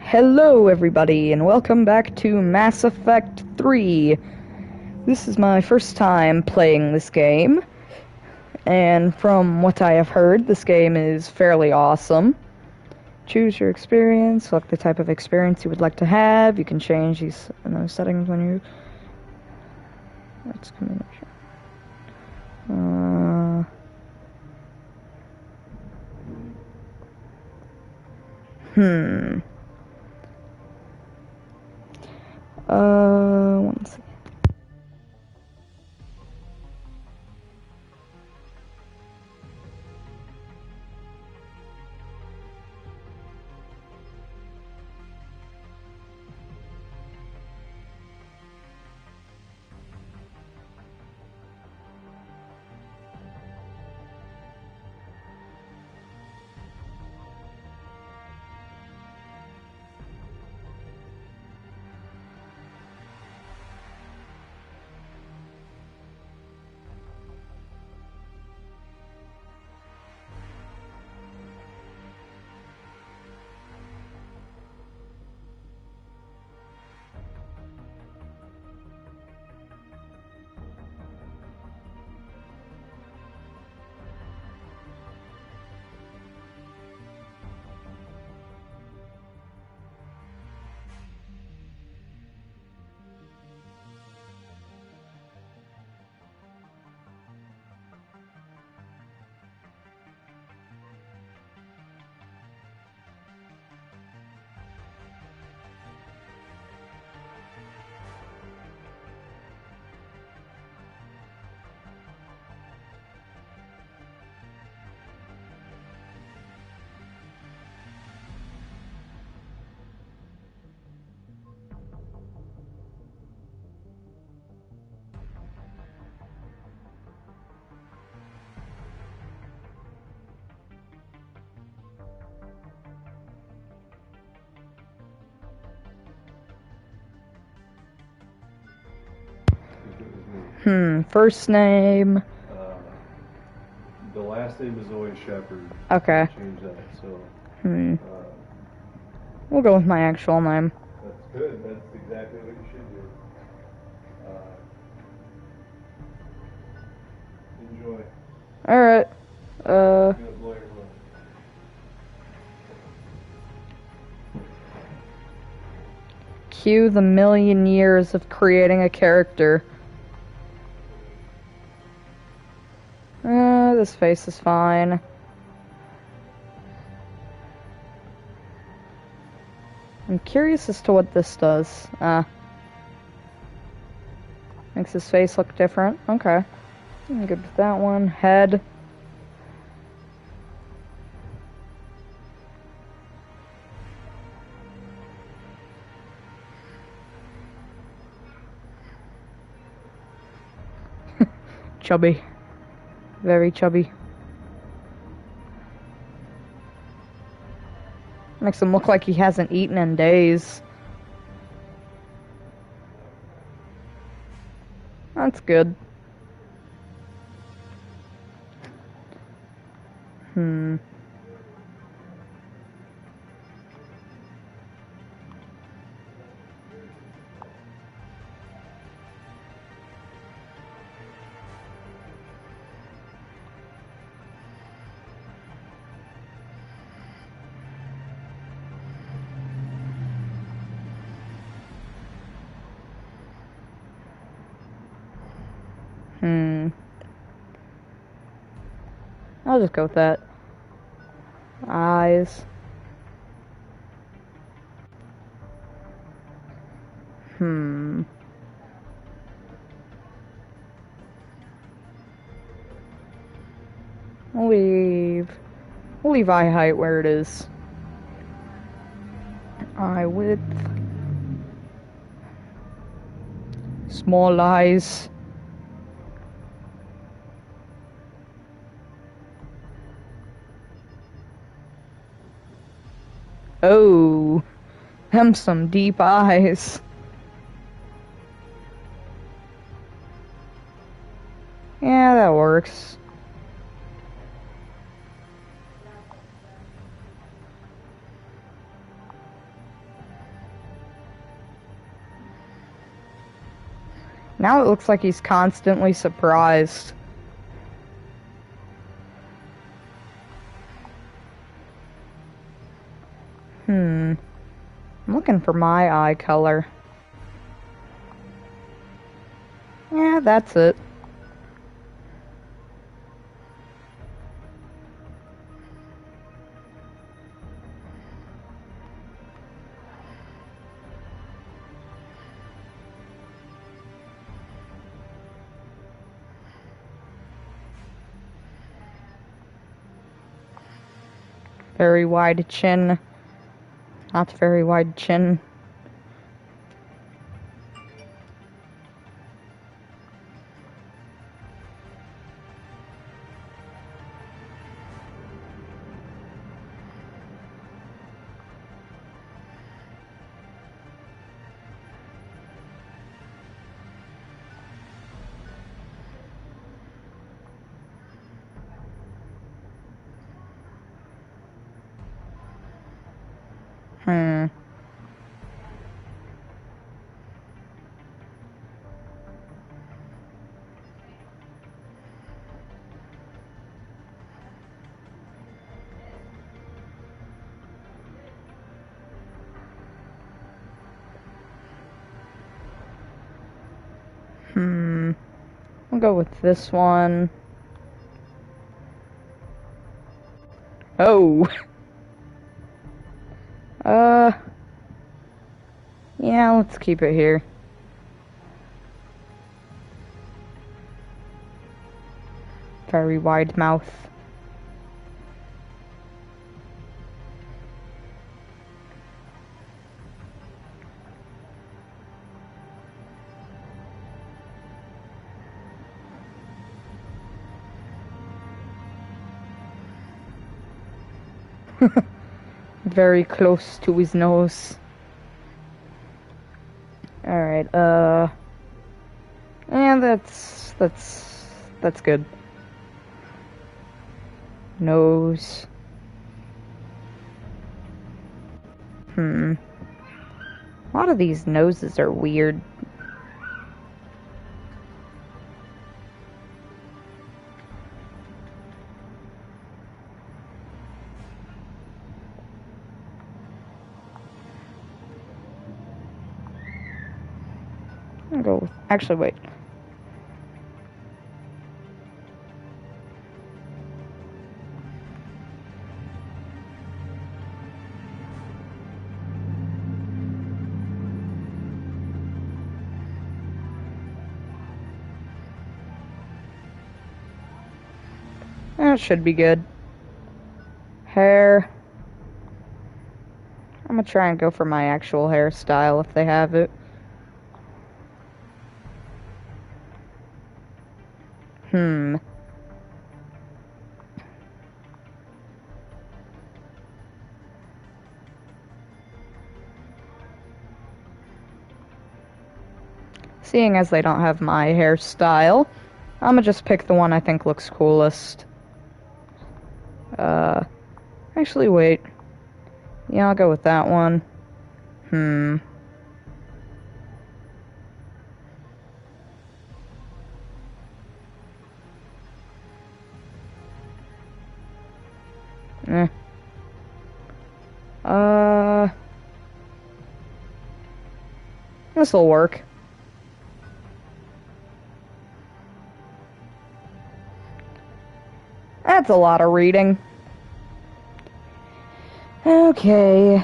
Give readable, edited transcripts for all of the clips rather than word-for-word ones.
Hello everybody, and welcome back to Mass Effect 3. This is my first time playing this game, and from what I have heard, this game is fairly awesome. Choose your experience, select the type of experience you would like to have. You can change these settings when you... Let's come in. One second. First name. The last name is always Shepard. Okay. Change that, so. We'll go with my actual name. That's good. That's exactly what you should do. Enjoy. Alright. Good lawyer look. Cue the million years of creating a character. This face is fine. I'm curious as to what this does. Makes his face look different. Okay. I'm good with that one. Head. Chubby. Very chubby. Makes him look like he hasn't eaten in days. That's good. I'll just go with that. Eyes. We'll leave eye height where it is. Eye width. Small eyes. Oh, them some deep eyes. Yeah, that works. Now it looks like he's constantly surprised. I'm looking for my eye color. Yeah, that's it. Very wide chin. Not very wide chin. I'll go with this one. Oh. Yeah, let's keep it here. Very wide mouth. Very close to his nose. Alright, yeah, that's good. Nose. A lot of these noses are weird. I'll go with, actually, wait. That should be good. Hair. I'm gonna try and go for my actual hairstyle if they have it. Seeing as they don't have my hairstyle, I'm gonna just pick the one I think looks coolest. Actually, wait. Yeah, I'll go with that one. Eh. This'll work. That's a lot of reading. Okay.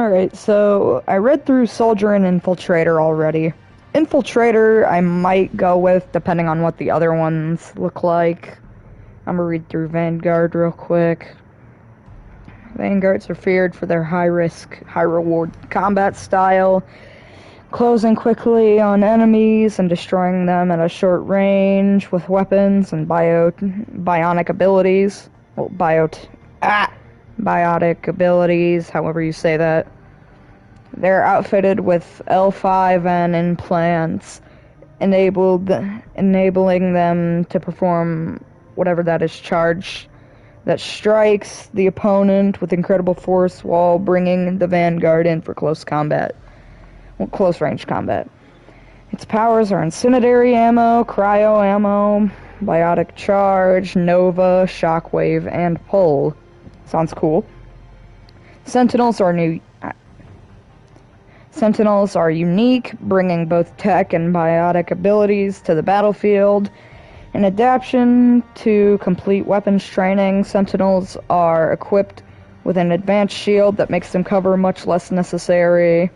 Alright, so I read through Soldier and Infiltrator already. Infiltrator I might go with, depending on what the other ones look like. I'm gonna read through Vanguard real quick. Vanguards are feared for their high-risk, high-reward combat style, closing quickly on enemies and destroying them at a short range with weapons and bionic abilities. Well, biotic abilities, however you say that. They're outfitted with L5N implants, enabling them to perform whatever that is charged that strikes the opponent with incredible force while bringing the Vanguard in for close range combat. Its powers are incendiary ammo, cryo ammo, biotic charge, nova, shockwave, and pull. Sounds cool. Sentinels are unique, bringing both tech and biotic abilities to the battlefield. In adaptation to complete weapons training, Sentinels are equipped with an advanced shield that makes them cover much less necessary,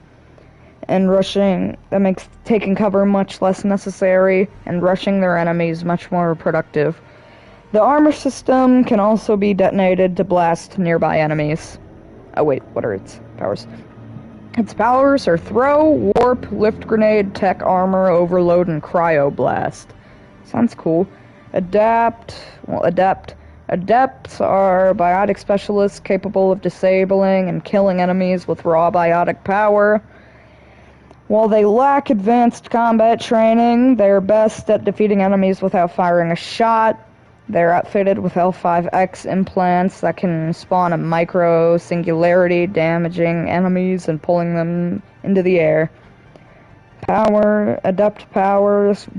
and taking cover much less necessary, and rushing their enemies much more productive. The armor system can also be detonated to blast nearby enemies. Oh wait, what are its powers? Its powers are Throw, Warp, Lift Grenade, Tech Armor, Overload, and Cryo Blast. Sounds cool. Adepts are biotic specialists capable of disabling and killing enemies with raw biotic power. While they lack advanced combat training, they are best at defeating enemies without firing a shot. They're outfitted with L5X implants that can spawn a micro-singularity, damaging enemies and pulling them into the air. Adept powers,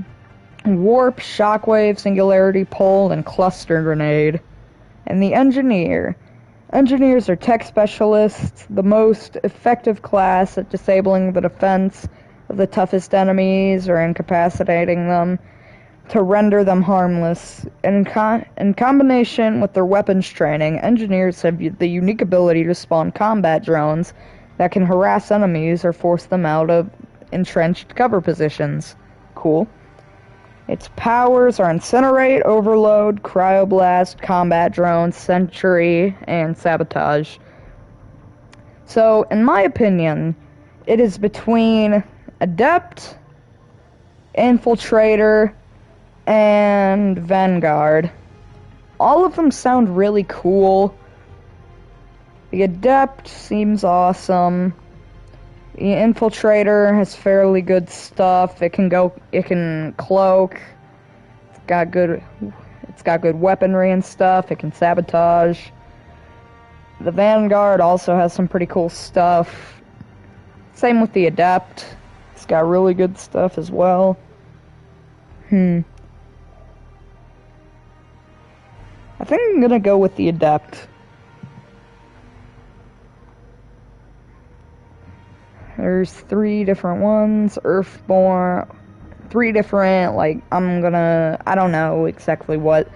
Warp, Shockwave, Singularity, Pull, and Cluster Grenade. And the Engineer. Engineers are tech specialists, the most effective class at disabling the defense of the toughest enemies or incapacitating them to render them harmless. In combination with their weapons training, engineers have the unique ability to spawn combat drones that can harass enemies or force them out of entrenched cover positions. Cool. Its powers are Incinerate, Overload, Cryoblast, Combat Drone, Sentry, and Sabotage. So, in my opinion, it is between Adept, Infiltrator, and Vanguard. All of them sound really cool. The Adept seems awesome. The Infiltrator has fairly good stuff. It can cloak. It's got good weaponry and stuff. It can sabotage. The Vanguard also has some pretty cool stuff. Same with the Adept. It's got really good stuff as well. I think I'm gonna go with the Adept. There's 3 different ones. Earthborn. 3 different, I don't know exactly what.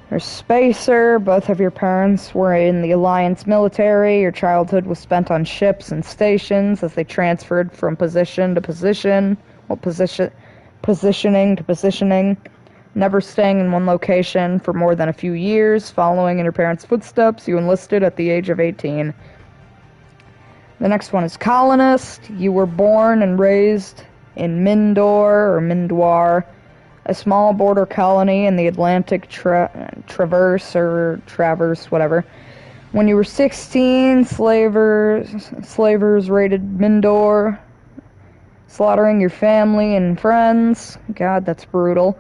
There's Spacer. Both of your parents were in the Alliance military. Your childhood was spent on ships and stations as they transferred from position to position. Positioning to positioning. Never staying in one location for more than a few years. Following in your parents' footsteps, you enlisted at the age of 18. The next one is Colonist. You were born and raised in Mindor, a small border colony in the Atlantic Traverse, whatever. When you were 16, slavers raided Mindor, slaughtering your family and friends. God, that's brutal.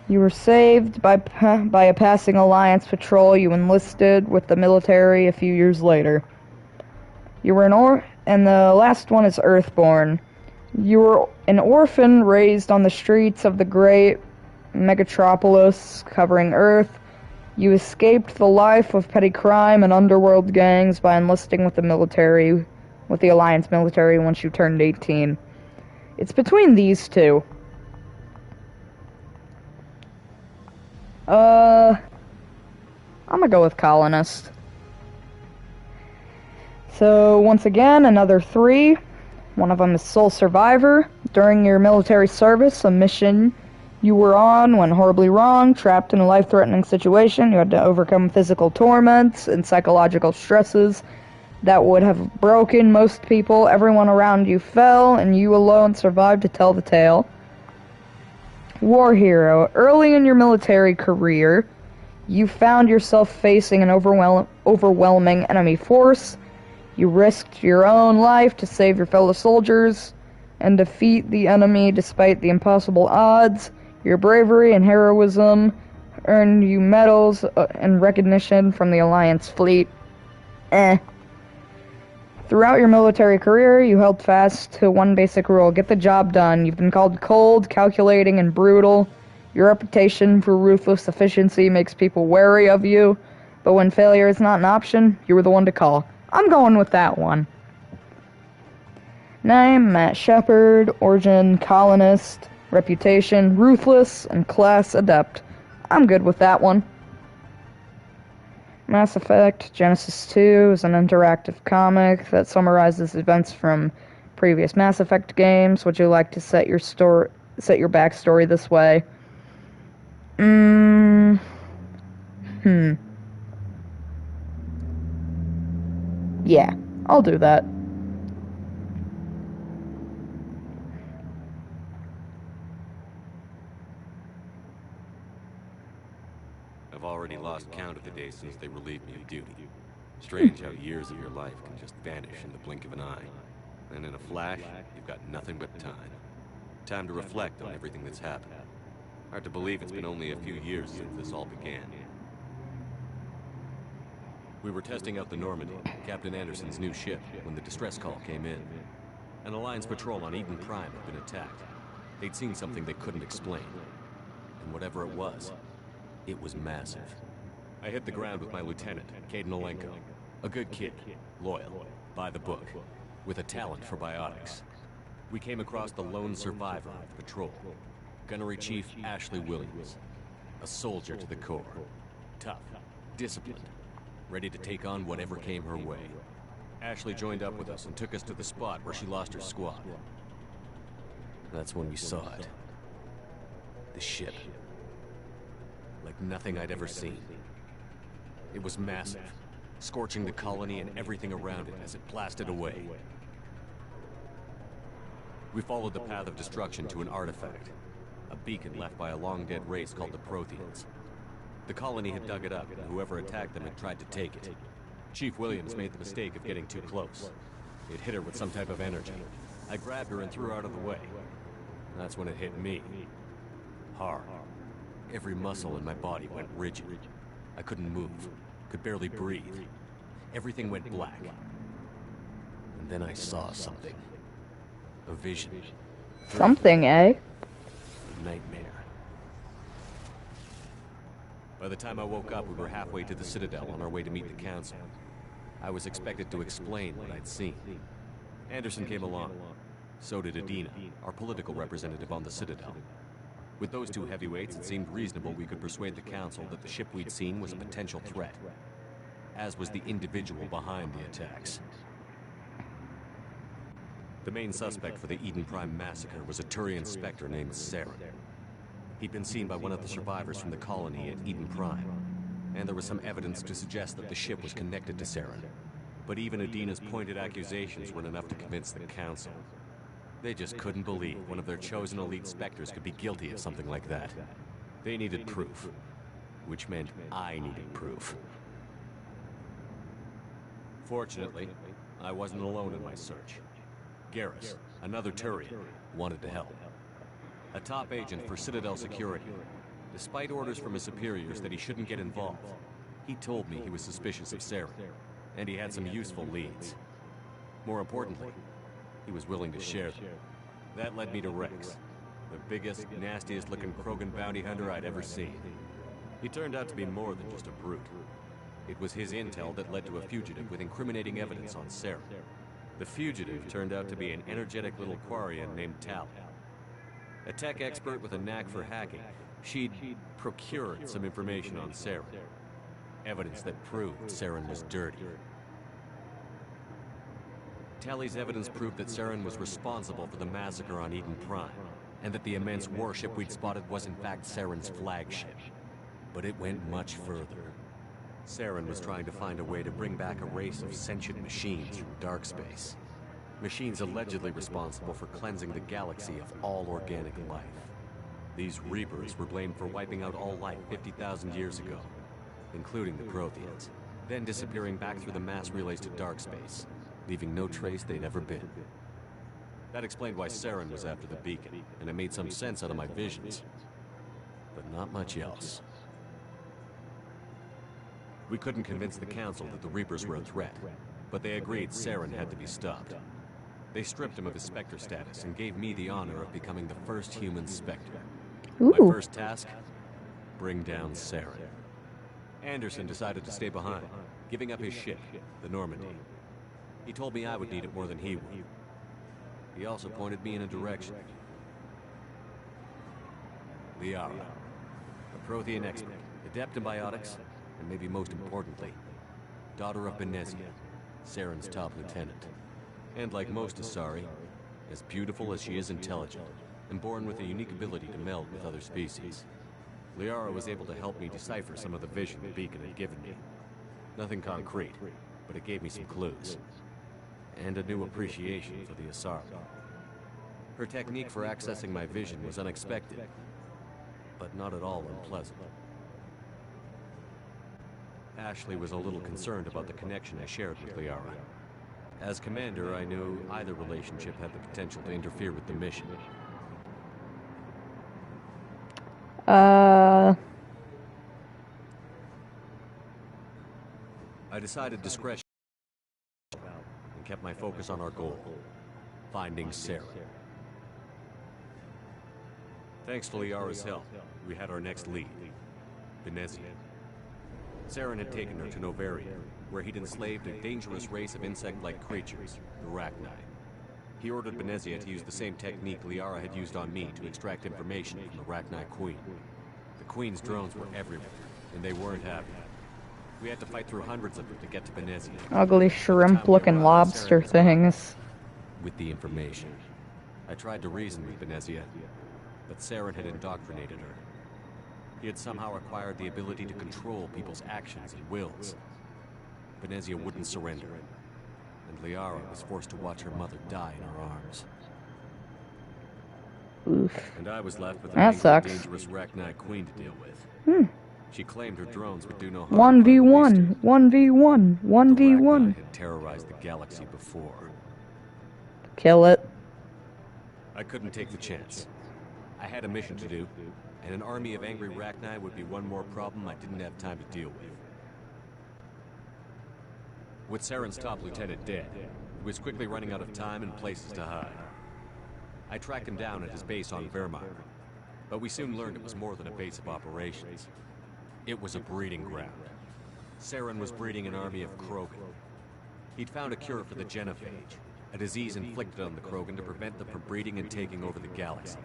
You were saved by a passing Alliance patrol. You enlisted with the military a few years later. You were and the last one is Earthborn. You were an orphan raised on the streets of the great megatropolis covering Earth. You escaped the life of petty crime and underworld gangs by enlisting with the Alliance military once you turned 18. It's between these two. I'm gonna go with Colonist. So, once again, another 3. One of them is sole survivor. During your military service, a mission you were on went horribly wrong, trapped in a life-threatening situation. You had to overcome physical torments and psychological stresses that would have broken most people. Everyone around you fell, and you alone survived to tell the tale. War hero. Early in your military career, you found yourself facing an overwhelming enemy force. You risked your own life to save your fellow soldiers and defeat the enemy despite the impossible odds. Your bravery and heroism earned you medals and recognition from the Alliance fleet. Throughout your military career, you held fast to one basic rule: get the job done. You've been called cold, calculating, and brutal. Your reputation for ruthless efficiency makes people wary of you, but when failure is not an option, you were the one to call. I'm going with that one. Name, Matt Shepard. Origin, Colonist. Reputation, ruthless, and class adept. I'm good with that one. Mass Effect Genesis 2 is an interactive comic that summarizes events from previous Mass Effect games. Would you like to set your backstory this way? Yeah, I'll do that. I've already lost count of the days since they relieved me of duty. Strange how years of your life can just vanish in the blink of an eye. And in a flash, you've got nothing but time. Time to reflect on everything that's happened. Hard to believe it's been only a few years since this all began. We were testing out the Normandy, Captain Anderson's new ship, when the distress call came in. An Alliance patrol on Eden Prime had been attacked. They'd seen something they couldn't explain. And whatever it was massive. I hit the ground with my lieutenant, Caden Olenko. A good kid, loyal, by the book, with a talent for biotics. We came across the lone survivor of the patrol, Gunnery Chief Ashley Williams. A soldier to the core. Tough, disciplined, ready to take on whatever came her way. Ashley joined up with us and took us to the spot where she lost her squad. That's when we saw it. The ship. Like nothing I'd ever seen. It was massive, scorching the colony and everything around it as it blasted away. We followed the path of destruction to an artifact, a beacon left by a long-dead race called the Protheans. The colony had dug it up, and whoever attacked them had tried to take it. Chief Williams made the mistake of getting too close. It hit her with some type of energy. I grabbed her and threw her out of the way. That's when it hit me. Hard. Every muscle in my body went rigid. I couldn't move, could barely breathe. Everything went black. And then I saw something. A vision. Something, eh? A nightmare. By the time I woke up, we were halfway to the Citadel on our way to meet the Council. I was expected to explain what I'd seen. Anderson came along. So did Adina, our political representative on the Citadel. With those two heavyweights, it seemed reasonable we could persuade the Council that the ship we'd seen was a potential threat, as was the individual behind the attacks. The main suspect for the Eden Prime massacre was a Turian Spectre named Saren. He'd been seen by one of the survivors from the colony at Eden Prime, and there was some evidence to suggest that the ship was connected to Saren. But even Adina's pointed accusations weren't enough to convince the Council. They just couldn't believe one of their chosen elite Spectres could be guilty of something like that. They needed proof, which meant I needed proof. Fortunately, I wasn't alone in my search. Garrus, another Turian, wanted to help. A top agent for Citadel Security. Despite orders from his superiors that he shouldn't get involved, he told me he was suspicious of Saren, and he had some useful leads. More importantly, he was willing to share them. That led me to Rex, the biggest, nastiest-looking Krogan bounty hunter I'd ever seen. He turned out to be more than just a brute. It was his intel that led to a fugitive with incriminating evidence on Saren. The fugitive turned out to be an energetic little Quarian named Tal. A tech expert with a knack for hacking, she'd procured some information on Saren. Evidence that proved Saren was dirty. Tali's evidence proved that Saren was responsible for the massacre on Eden Prime, and that the immense warship we'd spotted was in fact Saren's flagship. But it went much further. Saren was trying to find a way to bring back a race of sentient machines from dark space. Machines allegedly responsible for cleansing the galaxy of all organic life. These Reapers were blamed for wiping out all life 50,000 years ago, including the Protheans, then disappearing back through the mass relays to dark space, leaving no trace they'd ever been. That explained why Saren was after the beacon, and it made some sense out of my visions. But not much else. We couldn't convince the Council that the Reapers were a threat, but they agreed Saren had to be stopped. They stripped him of his Spectre status and gave me the honor of becoming the first human Spectre. Ooh. My first task? Bring down Saren. Anderson decided to stay behind, giving up his ship, the Normandy. He told me I would need it more than he would. He also pointed me in a direction. Liara, a Prothean expert, adept in biotics, and maybe most importantly, daughter of Benezia, Saren's top lieutenant. And like most Asari, as beautiful as she is intelligent, and born with a unique ability to meld with other species. Liara was able to help me decipher some of the vision the beacon had given me. Nothing concrete, but it gave me some clues. And a new appreciation for the Asari. Her technique for accessing my vision was unexpected, but not at all unpleasant. Ashley was a little concerned about the connection I shared with Liara. As commander, I knew either relationship had the potential to interfere with the mission. I decided discretion and kept my focus on our goal, finding Saren. Thanks to Liara's help, we had our next lead, Benezia. Saren had taken her to Novaria, where he'd enslaved a dangerous race of insect-like creatures, the Rachni. He ordered Benezia to use the same technique Liara had used on me to extract information from the Rachni Queen. The Queen's drones were everywhere, and they weren't happy. We had to fight through hundreds of them to get to Benezia. Ugly shrimp-looking lobster things. With the information, I tried to reason with Benezia, but Saren had indoctrinated her. He had somehow acquired the ability to control people's actions and wills. Benezia wouldn't surrender, and Liara was forced to watch her mother die in her arms. Oof. And I was left with an That angry, sucks. dangerous Rachni Queen to deal with. She claimed her drones would do no harm. 1v1, 1v1, 1v1. The Rachni had terrorized the galaxy before. Kill it. I couldn't take the chance. I had a mission to do, and an army of angry Rachni would be one more problem I didn't have time to deal with. With Saren's top lieutenant dead, he was quickly running out of time and places to hide. I tracked him down at his base on Vermeer, but we soon learned it was more than a base of operations. It was a breeding ground. Saren was breeding an army of Krogan. He'd found a cure for the genophage, a disease inflicted on the Krogan to prevent them from breeding and taking over the galaxy.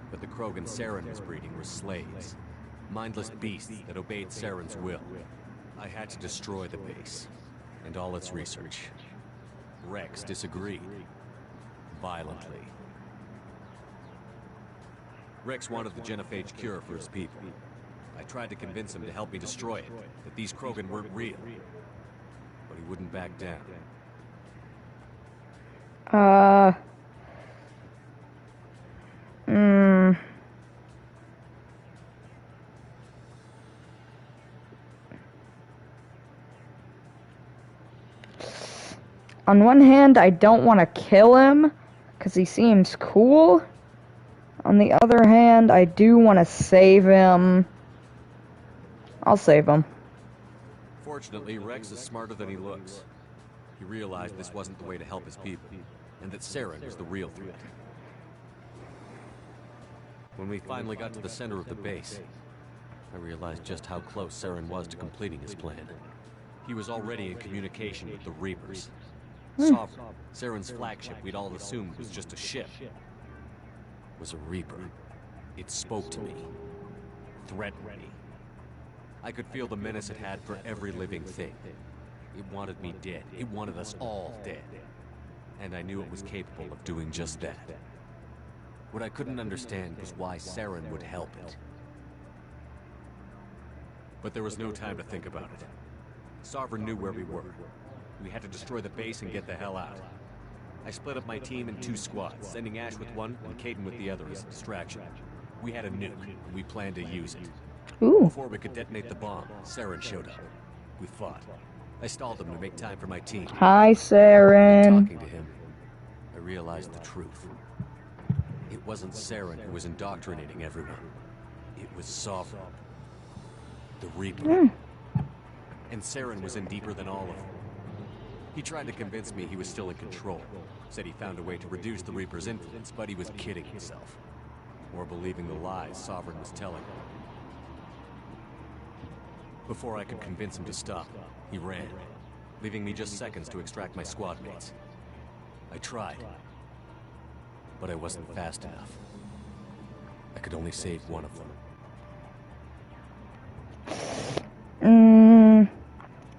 But the Krogan Saren was breeding were slaves, mindless beasts that obeyed Saren's will. I had to destroy the base, and all its research. Rex disagreed, violently. Rex wanted the genophage cure for his people. I tried to convince him to help me destroy it, that these Krogan weren't real. But he wouldn't back down. On one hand, I don't want to kill him, because he seems cool. On the other hand, I do want to save him. I'll save him. Fortunately, Rex is smarter than he looks. He realized this wasn't the way to help his people, and that Saren was the real threat. When we finally got to the center of the base, I realized just how close Saren was to completing his plan. He was already in communication with the Reapers. Sovereign, Saren's flagship we'd all assumed was just a ship, was a Reaper. It spoke to me, threatened me. I could feel the menace it had for every living thing. It wanted me dead. It wanted us all dead. And I knew it was capable of doing just that. What I couldn't understand was why Saren would help it. But there was no time to think about it. Sovereign knew where we were. We had to destroy the base and get the hell out. I split up my team in 2 squads, sending Ash with one and Caden with the other as a distraction. We had a nuke, and we planned to use it. Ooh. Before we could detonate the bomb, Saren showed up. We fought. I stalled him to make time for my team. Hi, Saren. Talking to him, I realized the truth. It wasn't Saren who was indoctrinating everyone. It was Sovereign. The Reaper. And Saren was in deeper than all of them. He tried to convince me he was still in control. Said he found a way to reduce the Reaper's influence, but he was kidding himself. Or believing the lies Sovereign was telling him. Before I could convince him to stop, he ran, leaving me just seconds to extract my squad mates. I tried, but I wasn't fast enough. I could only save one of them.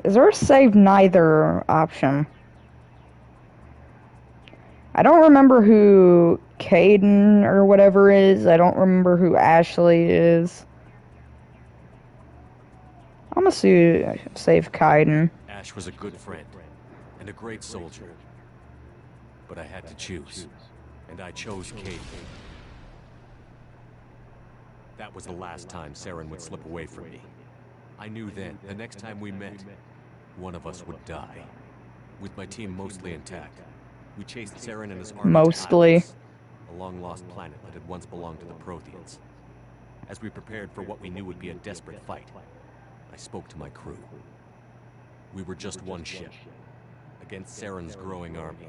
Is there a save neither option? I don't remember who Caden or whatever is. I don't remember who Ashley is. I'm gonna save Caden. Ash was a good friend and a great soldier. But I had to choose, and I chose Caden. That was the last time Saren would slip away from me. I knew then, the next time we met, one of us would die. With my team mostly intact, we chased Saren and his army Mostly. to Atlas, a long-lost planet that had once belonged to the Protheans. As we prepared for what we knew would be a desperate fight, I spoke to my crew. We were just one ship, against Saren's growing army.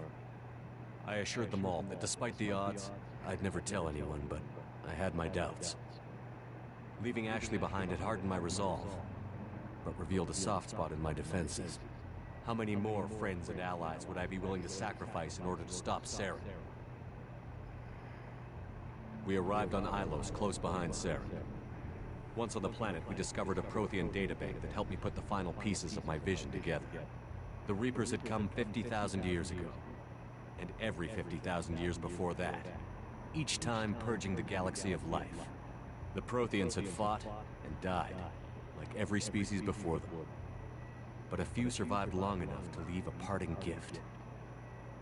I assured them all that despite the odds, I'd never tell anyone, but I had my doubts. Leaving Ashley behind had hardened my resolve, but revealed a soft spot in my defenses. How many more friends and allies would I be willing to sacrifice in order to stop Saren? We arrived on Ilos, close behind Saren. Once on the planet, we discovered a Prothean databank that helped me put the final pieces of my vision together. The Reapers had come 50,000 years ago, and every 50,000 years before that, each time purging the galaxy of life. The Protheans had fought and died, like every species before them. But a few survived long enough to leave a parting gift.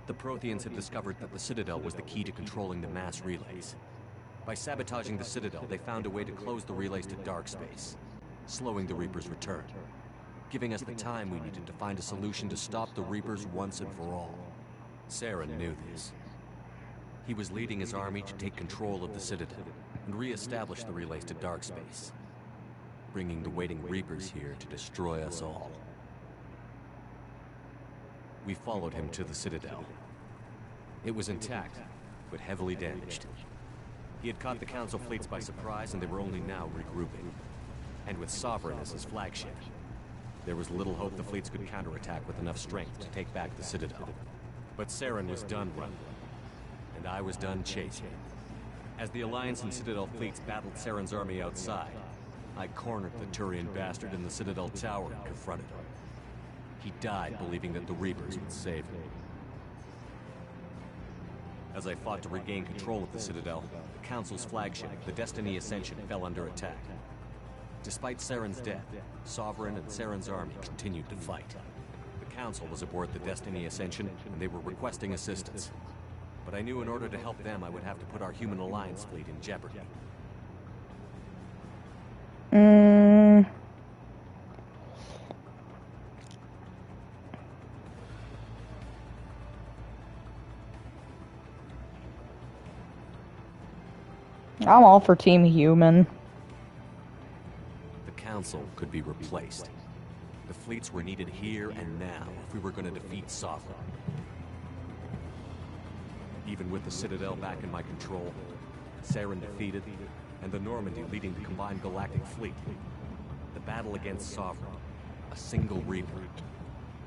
The Protheans had discovered that the Citadel was the key to controlling the mass relays. By sabotaging the Citadel, they found a way to close the relays to dark space, slowing the Reapers' return, giving us the time we needed to find a solution to stop the Reapers once and for all. Saren knew this. He was leading his army to take control of the Citadel and re-establish the relays to dark space, bringing the waiting Reapers here to destroy us all. We followed him to the Citadel. It was intact, but heavily damaged. He had caught the Council fleets by surprise, and they were only now regrouping. And with Sovereign as his flagship, there was little hope the fleets could counterattack with enough strength to take back the Citadel. But Saren was done running, and I was done chasing. As the Alliance and Citadel fleets battled Saren's army outside, I cornered the Turian bastard in the Citadel tower and confronted him. He died believing that the Reapers would save him. As I fought to regain control of the Citadel, the Council's flagship, the Destiny Ascension, fell under attack. Despite Saren's death, Sovereign and Saren's army continued to fight. The Council was aboard the Destiny Ascension, and they were requesting assistance. But I knew in order to help them, I would have to put our human alliance fleet in jeopardy. I'm all for Team Human. The Council could be replaced. The fleets were needed here and now if we were going to defeat Sovereign. Even with the Citadel back in my control, Saren defeated, and the Normandy leading the combined galactic fleet, the battle against Sovereign, a single Reaper,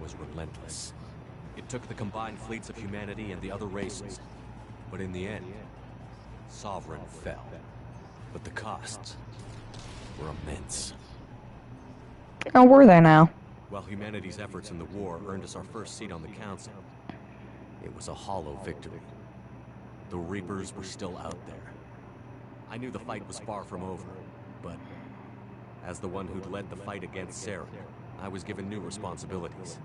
was relentless. It took the combined fleets of humanity and the other races, but in the end, Sovereign fell. But the costs were immense. How were they now? While humanity's efforts in the war earned us our first seat on the Council, It was a hollow victory. The Reapers were still out there. I knew the fight was far from over, but as the one who'd led the fight against Saren, I was given new responsibilities.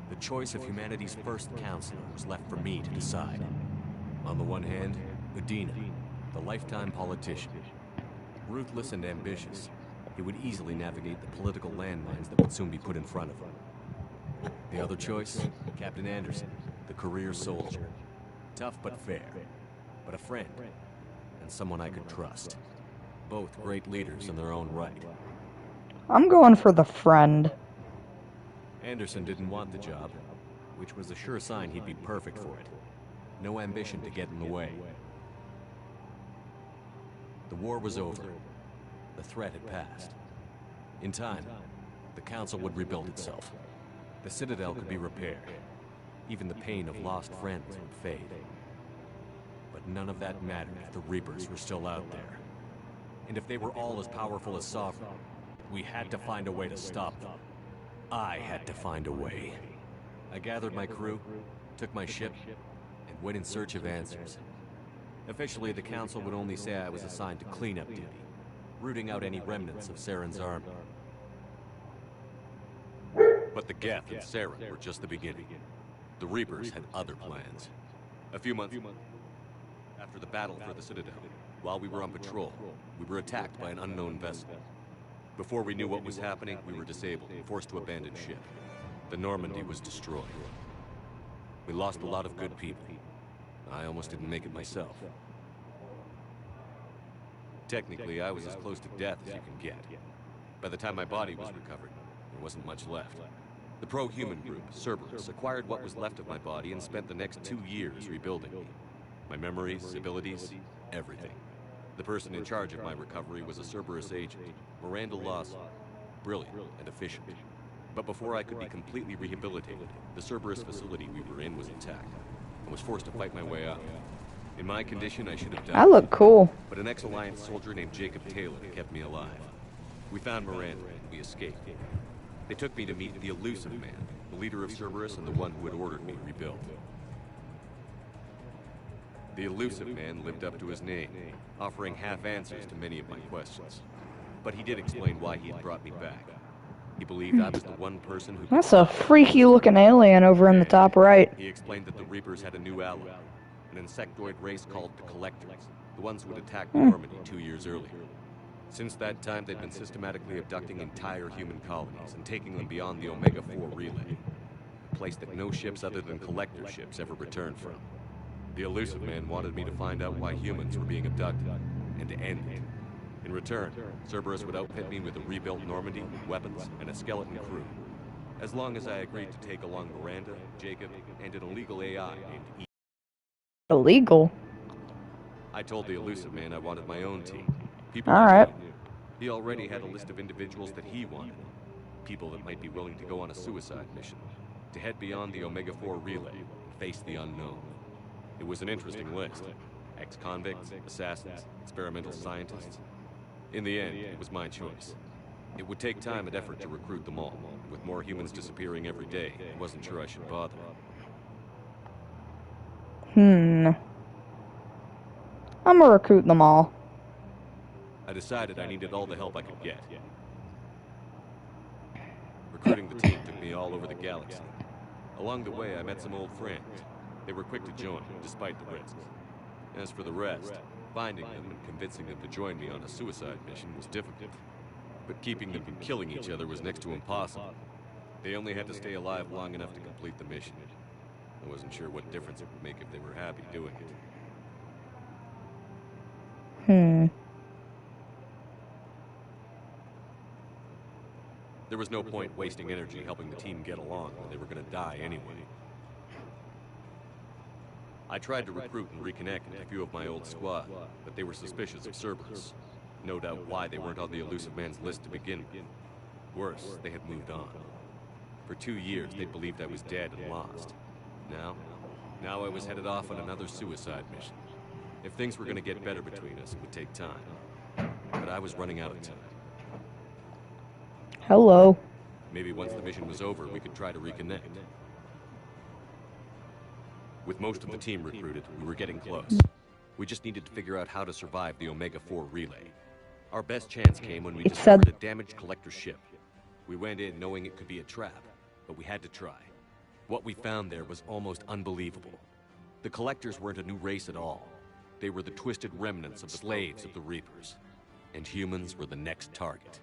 The choice of humanity's first counselor was left for me to decide. On the one hand, Udina, the lifetime politician. Ruthless and ambitious, he would easily navigate the political landmines that would soon be put in front of him. The other choice, Captain Anderson, the career soldier. Tough but fair, but a friend, and someone I could trust. Both great leaders in their own right. I'm going for the friend. Anderson didn't want the job, which was a sure sign he'd be perfect for it. No ambition to get in the way. The war was over. The threat had passed. In time, the Council would rebuild itself. The Citadel could be repaired. Even the pain of lost friends would fade. But none of that mattered if the Reapers were still out there. And if they were all as powerful as Sovereign, we had to find a way to stop them. I had to find a way. I gathered my crew, took my ship, and went in search of answers. Officially, the Council would only say I was assigned to cleanup duty, rooting out any remnants of Saren's army. But the Geth and Saren were just the beginning. The Reapers had other plans. A few months after the battle for the Citadel, while we were on patrol, we were attacked by an unknown vessel. Before we knew what was happening, we were disabled and forced to abandon ship. The Normandy was destroyed. We lost a lot of good people. I almost didn't make it myself. Technically, I was as close to death as you can get. By the time my body was recovered, there wasn't much left. The pro-human group, Cerberus, acquired what was left of my body and spent the next 2 years rebuilding me. My memories, abilities, everything. The person in charge of my recovery was a Cerberus agent, Miranda Lawson. Brilliant and efficient. But before I could be completely rehabilitated, the Cerberus facility we were in was attacked. I was forced to fight my way out. In my condition, I should have died. I look cool. But an ex-Alliance soldier named Jacob Taylor kept me alive. We found Miranda, and we escaped. They took me to meet the Elusive Man, the leader of Cerberus and the one who had ordered me rebuilt. The Elusive Man lived up to his name, offering half answers to many of my questions. But he did explain why he had brought me back. He believed I was the one person who... That's a freaky-looking alien over in the top right. He explained that the Reapers had a new ally, an insectoid race called the Collectors, the ones who had attacked Normandy 2 years earlier. Since that time, they'd been systematically abducting entire human colonies and taking them beyond the Omega-4 relay, a place that no ships other than Collector ships ever returned from. The Elusive Man wanted me to find out why humans were being abducted, and to end it. In return, Cerberus would outfit me with a rebuilt Normandy, weapons, and a skeleton crew. As long as I agreed to take along Miranda, Jacob, and an illegal AI named E. Illegal? I told the Elusive Man I wanted my own team. People Alright. he knew. He already had a list of individuals that he wanted. People that might be willing to go on a suicide mission. To head beyond the Omega-4 relay and face the unknown. It was an interesting list. Ex-convicts, assassins, experimental scientists. In the end, it was my choice. It would take time and effort to recruit them all. With more humans disappearing every day, I wasn't sure I should bother. I'm gonna recruit them all. I decided I needed all the help I could get. Recruiting the team took me all over the galaxy. Along the way, I met some old friends. They were quick to join, despite the risks. As for the rest, finding them and convincing them to join me on a suicide mission was difficult. But keeping them from killing each other was next to impossible. They only had to stay alive long enough to complete the mission. I wasn't sure what difference it would make if they were happy doing it. There was no point wasting energy helping the team get along when they were going to die anyway. I tried to recruit and reconnect with a few of my old squad, but they were suspicious of Cerberus. No doubt why they weren't on the Elusive Man's list to begin with. Worse, they had moved on. For 2 years, they believed I was dead and lost. Now I was headed off on another suicide mission. If things were going to get better between us, it would take time. But I was running out of time. Hello. Maybe once the mission was over, we could try to reconnect. With most of the team recruited, we were getting close. We just needed to figure out how to survive the Omega-4 relay. Our best chance came when we discovered a damaged collector ship. We went in knowing it could be a trap, but we had to try. What we found there was almost unbelievable. The collectors weren't a new race at all. They were the twisted remnants of the slaves of the Reapers. And humans were the next target.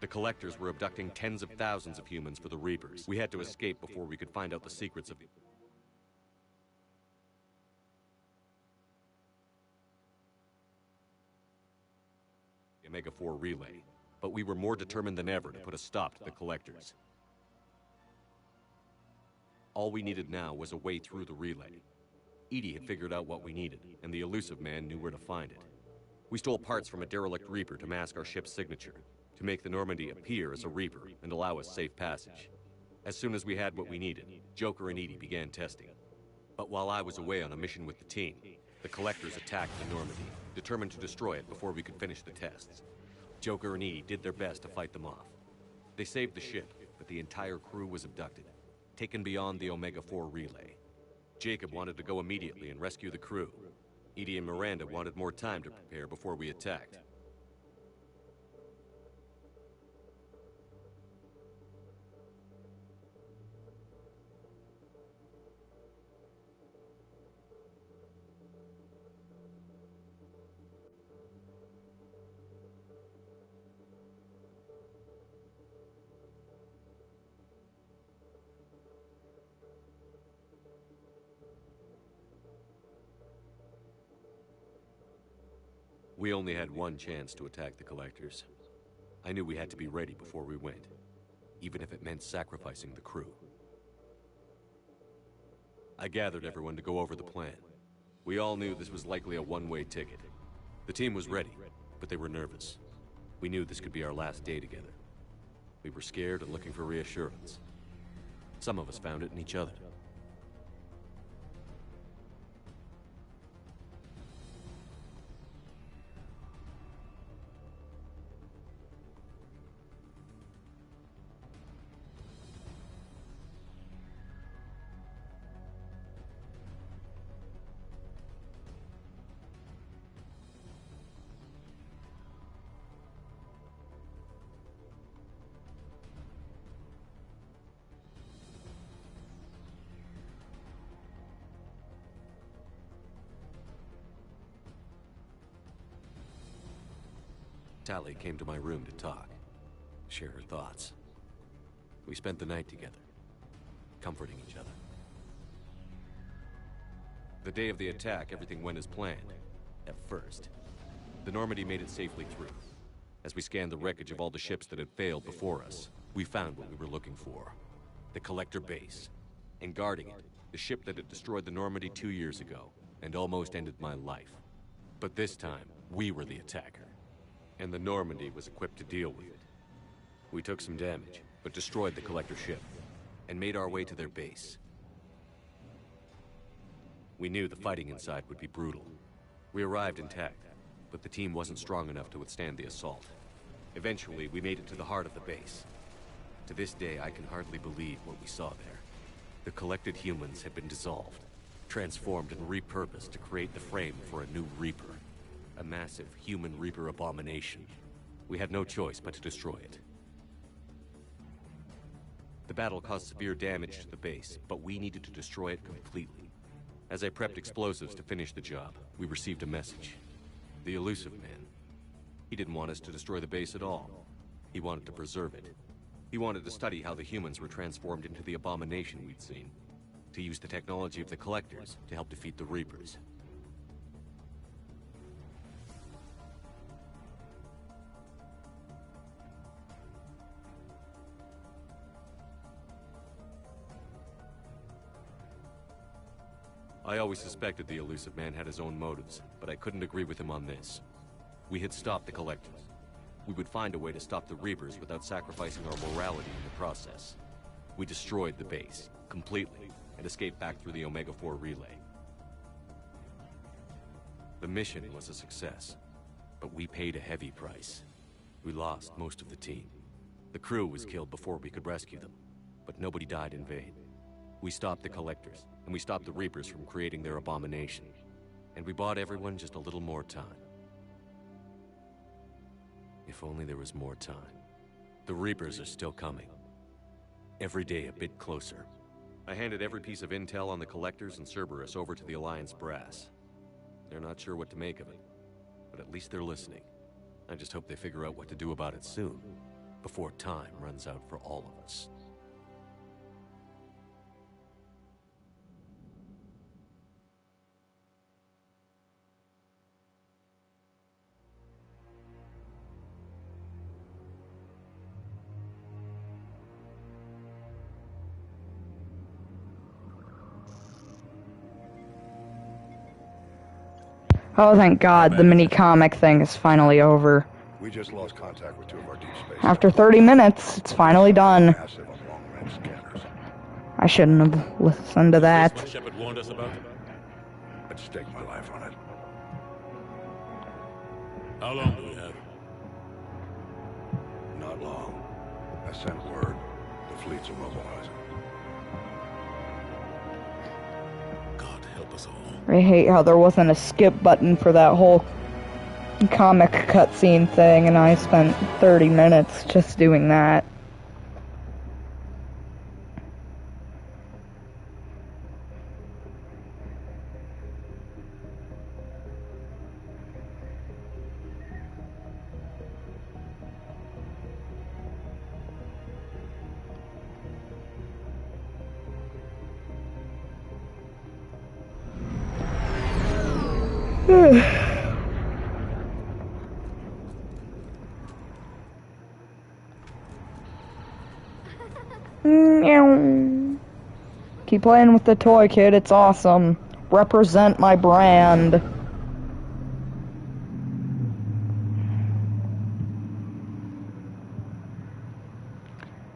The collectors were abducting tens of thousands of humans for the Reapers. We had to escape before we could find out the secrets of the Omega-4 relay. But we were more determined than ever to put a stop to the collectors. All we needed now was a way through the relay. Edie had figured out what we needed, and the elusive man knew where to find it. We stole parts from a derelict Reaper to mask our ship's signature, to make the Normandy appear as a Reaper and allow us safe passage. As soon as we had what we needed, Joker and Edie began testing. But while I was away on a mission with the team, the collectors attacked the Normandy, determined to destroy it before we could finish the tests. Joker and Edie did their best to fight them off. They saved the ship, but the entire crew was abducted, taken beyond the Omega-4 relay. Jacob wanted to go immediately and rescue the crew. Edie and Miranda wanted more time to prepare before we attacked. We only had one chance to attack the collectors. I knew we had to be ready before we went, even if it meant sacrificing the crew. I gathered everyone to go over the plan. We all knew this was likely a one-way ticket. The team was ready, but they were nervous. We knew this could be our last day together. We were scared and looking for reassurance. Some of us found it in each other. Tally came to my room to talk, share her thoughts. We spent the night together, comforting each other. The day of the attack, everything went as planned. At first. The Normandy made it safely through. As we scanned the wreckage of all the ships that had failed before us, we found what we were looking for. The Collector base. And guarding it, the ship that had destroyed the Normandy 2 years ago, and almost ended my life. But this time, we were the attacker. And the Normandy was equipped to deal with it. We took some damage, but destroyed the Collector ship, and made our way to their base. We knew the fighting inside would be brutal. We arrived intact, but the team wasn't strong enough to withstand the assault. Eventually, we made it to the heart of the base. To this day, I can hardly believe what we saw there. The collected humans had been dissolved, transformed and repurposed to create the frame for a new Reaper. A massive human Reaper abomination. We had no choice but to destroy it. The battle caused severe damage to the base, but we needed to destroy it completely. As I prepped explosives to finish the job, we received a message. The elusive man. He didn't want us to destroy the base at all. He wanted to preserve it. He wanted to study how the humans were transformed into the abomination we'd seen. To use the technology of the Collectors to help defeat the Reapers. I always suspected the elusive man had his own motives, but I couldn't agree with him on this. We had stopped the Collectors. We would find a way to stop the Reapers without sacrificing our morality in the process. We destroyed the base, completely, and escaped back through the Omega-4 relay. The mission was a success, but we paid a heavy price. We lost most of the team. The crew was killed before we could rescue them, but nobody died in vain. We stopped the Collectors, and we stopped the Reapers from creating their abomination. And we bought everyone just a little more time. If only there was more time. The Reapers are still coming. Every day a bit closer. I handed every piece of intel on the Collectors and Cerberus over to the Alliance brass. They're not sure what to make of it, but at least they're listening. I just hope they figure out what to do about it soon, before time runs out for all of us. Oh, thank God, the mini-comic thing is finally over. We just lost contact with 2 of our deep space. After 30 minutes, it's finally done. Massive on long-range scanners. I shouldn't have listened to that. Is this what Shepard warned us about? I'd stake my life on it. How long do we have? Not long. I sent word. The fleets are mobilizing. God help us all. I hate how there wasn't a skip button for that whole comic cutscene thing, and I spent 30 minutes just doing that. Keep playing with the toy, kid. It's awesome. Represent my brand.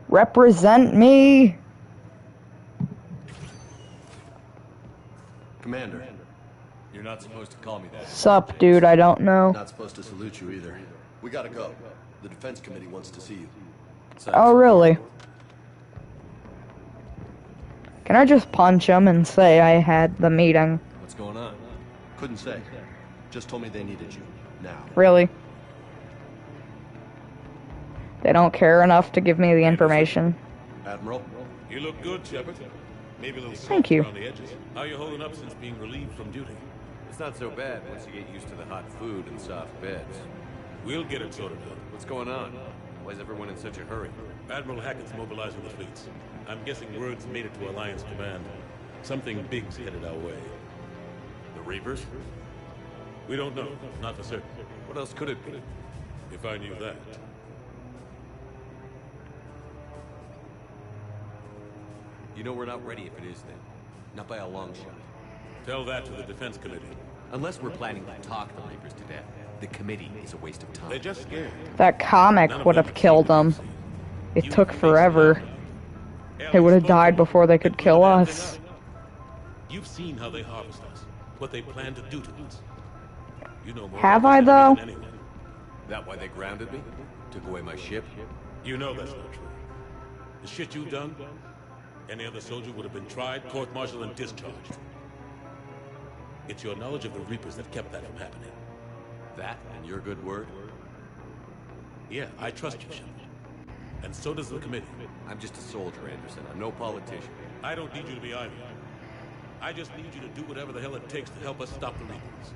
Represent me. Commander, you're not supposed to call me that. Sup, dude? I don't know. Not supposed to salute you either. We gotta go. The defense committee wants to see you. Oh, really? Can I just punch him and say I had the meeting? What's going on? Couldn't say. Just told me they needed you. Now. Really? They don't care enough to give me the information. Admiral? You look good, Shepard. Maybe a little Thank soft you. around the edges. How you holding up since being relieved from duty? It's not so bad once you get used to the hot food and soft beds. We'll get it sorted out. What's going on? Why is everyone in such a hurry? Admiral Hackett's mobilizing the fleets. I'm guessing word's made it to Alliance Command. Something big's headed our way. The Reapers? We don't know. Not for certain. What else could it be? If I knew that. You know we're not ready if it is then. Not by a long shot. Tell that to the Defense Committee. Unless we're planning to talk the Reapers to death, the committee is a waste of time. They're just scared. That comic would have killed them. It took forever. They would have died before they could kill us. You've seen how they harvest us. What they plan to do to us. You know more Have about I, this though? than anyone. That why they grounded me? Took away my ship? You know that's not true. The shit you've done, any other soldier would have been tried, court-martialed, and discharged. It's your knowledge of the Reapers that kept that from happening. That and your good word? Yeah, I trust you, Shepard. And so does the committee. I'm just a soldier, Anderson. I'm no politician. I don't need you to be either. I just need you to do whatever the hell it takes to help us stop the Reapers.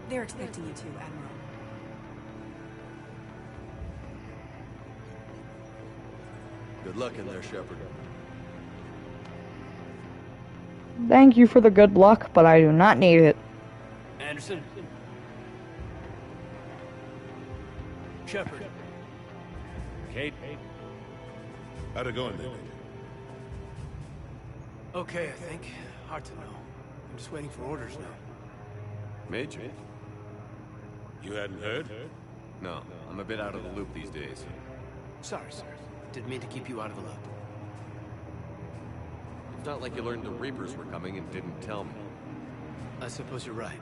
They're expecting you to, Admiral. Good luck in there, Shepard. Thank you for the good luck, but I do not need it. Anderson? Shepard? Kate? How'd it going, David? Okay, I think. Hard to know. I'm just waiting for orders now. Major? You hadn't heard? No, I'm a bit out of the loop these days. Sorry, sir. Didn't mean to keep you out of the loop. It's not like you learned the Reapers were coming and didn't tell me. I suppose you're right.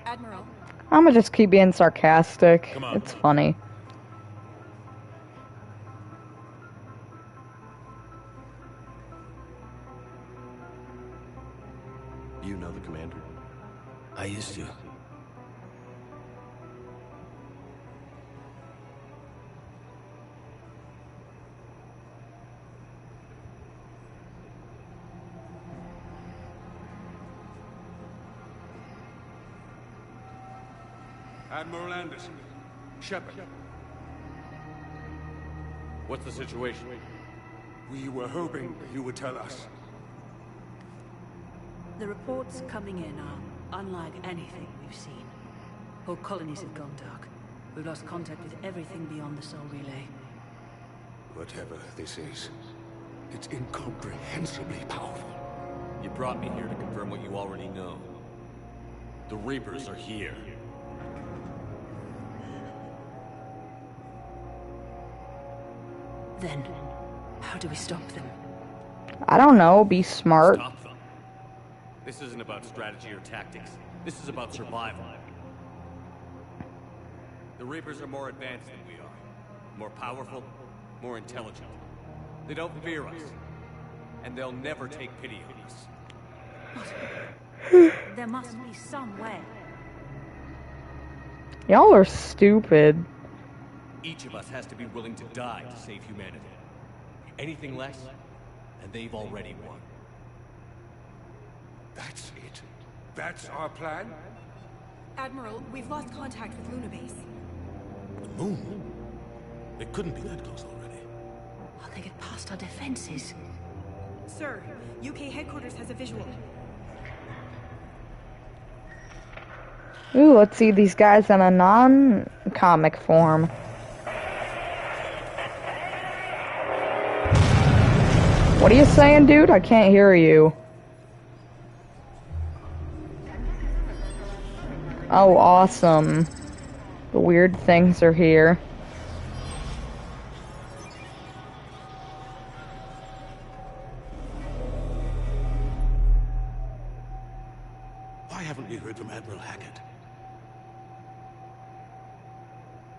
Admiral, I'm gonna just keep being sarcastic. Come on. It's funny. Admiral Anderson. Shepard. What's the situation? We were hoping you would tell us. The reports coming in are unlike anything we've seen. Whole colonies have gone dark. We've lost contact with everything beyond the Soul Relay. Whatever this is, it's incomprehensibly powerful. You brought me here to confirm what you already know. The Reapers are here. Then, how do we stop them? I don't know, be smart. Stop them. This isn't about strategy or tactics. This is about survival. The Reapers are more advanced than we are. More powerful, more intelligent. They don't fear us. And they'll never take pity on us. There must be some way. Y'all are stupid. Each of us has to be willing to die to save humanity. Anything less, and they've already won. That's it? That's our plan? Admiral, we've lost contact with Luna Base. The moon? It couldn't be that close already. How they get past our defenses? Sir, UK headquarters has a visual. Ooh, let's see these guys in a non-comic form. What are you saying, dude? I can't hear you. Oh, awesome. The weird things are here. Why haven't we heard from Admiral Hackett?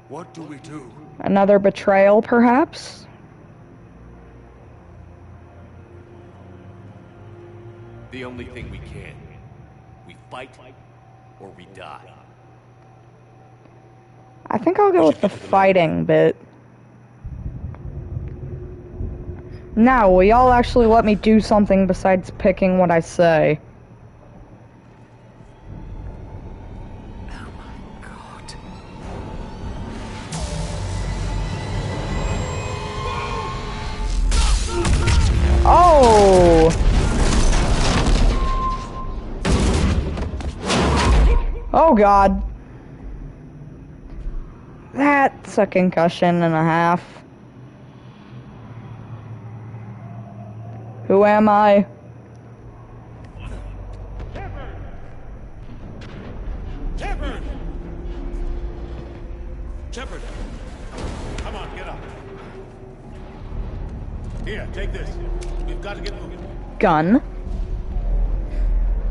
What do we do? Another betrayal, perhaps? The only thing we can. We fight, or we die. I think I'll go with the fighting bit. Now, will y'all actually let me do something besides picking what I say? Oh my god. Oh! Oh god. That's a concussion and a half. Who am I? Shepard! Shepard! Come on, get up. Here, take this. We've got to get moving. Gun?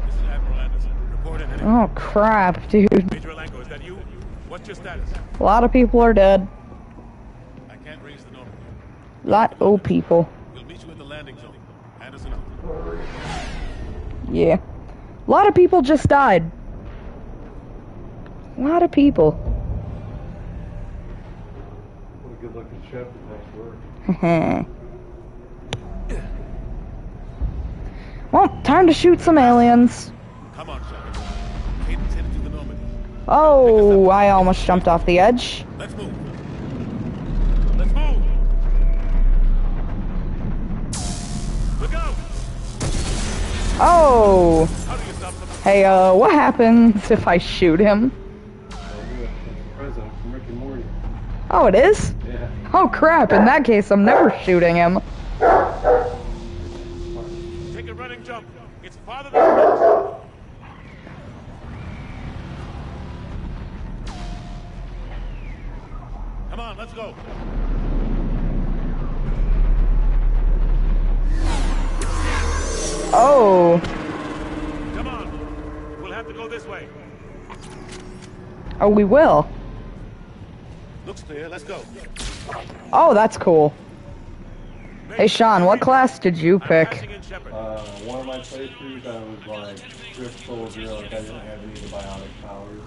This is Admiral Anderson. Report in. Oh crap, dude. Major Alenko, is that you? What's your status? A lot of people are dead. I can't raise the number. Lot of people. We'll meet you at the landing zone. Anderson out. Yeah. A lot of people just died. A lot of people. What a good looking Shepard. Nice work. Well, time to shoot some aliens. Come on, Shepard. Hayden's headed to the Normandy. Oh, I almost jumped off the edge. Let's move. Let's move. Look out! Oh! How do you stop them? Hey, what happens if I shoot him? It's the president from Rick and Morty. Oh, it is? Yeah. Oh crap, in that case, I'm never shooting him. Take a running jump. It's farther than that. Come on, let's go. Oh. Come on. We'll have to go this way. Oh, we will. Looks clear. Let's go. Oh, that's cool. Hey, Sean, what class did you I'm pick? passing in Shepard. One of my playthroughs, I was like Drift Soldier, like I didn't have any of the bionic powers.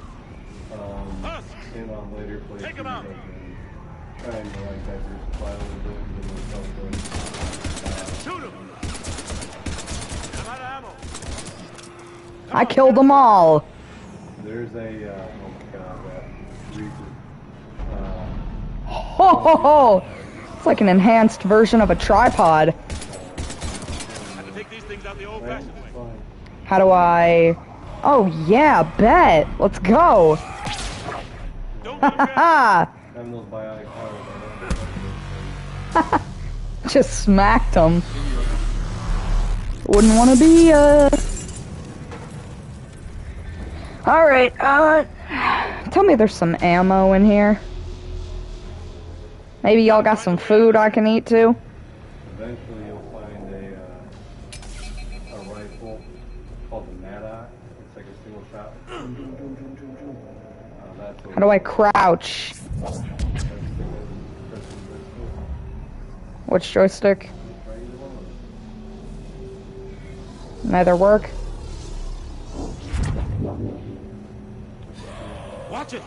And on later playthroughs, Take him out. I've been trying to like diversify a little bit and myself. Shoot him. I'm out of ammo. I killed them all. There's a, oh my god, that Reaper. Ho ho ho! It's like an enhanced version of a tripod. Had to take these things out the old-fashioned way. Fine. How do I... Oh yeah, bet! Let's go! Don't Ha ha ha! Having those bionic powers. Just smacked him. Wouldn't want to be, Alright, tell me there's some ammo in here. Maybe y'all got some food I can eat too? Eventually you'll find a rifle called the Mad-Eye. It's like a single shot. That's How do I crouch? Which joystick? Neither work. Watch it!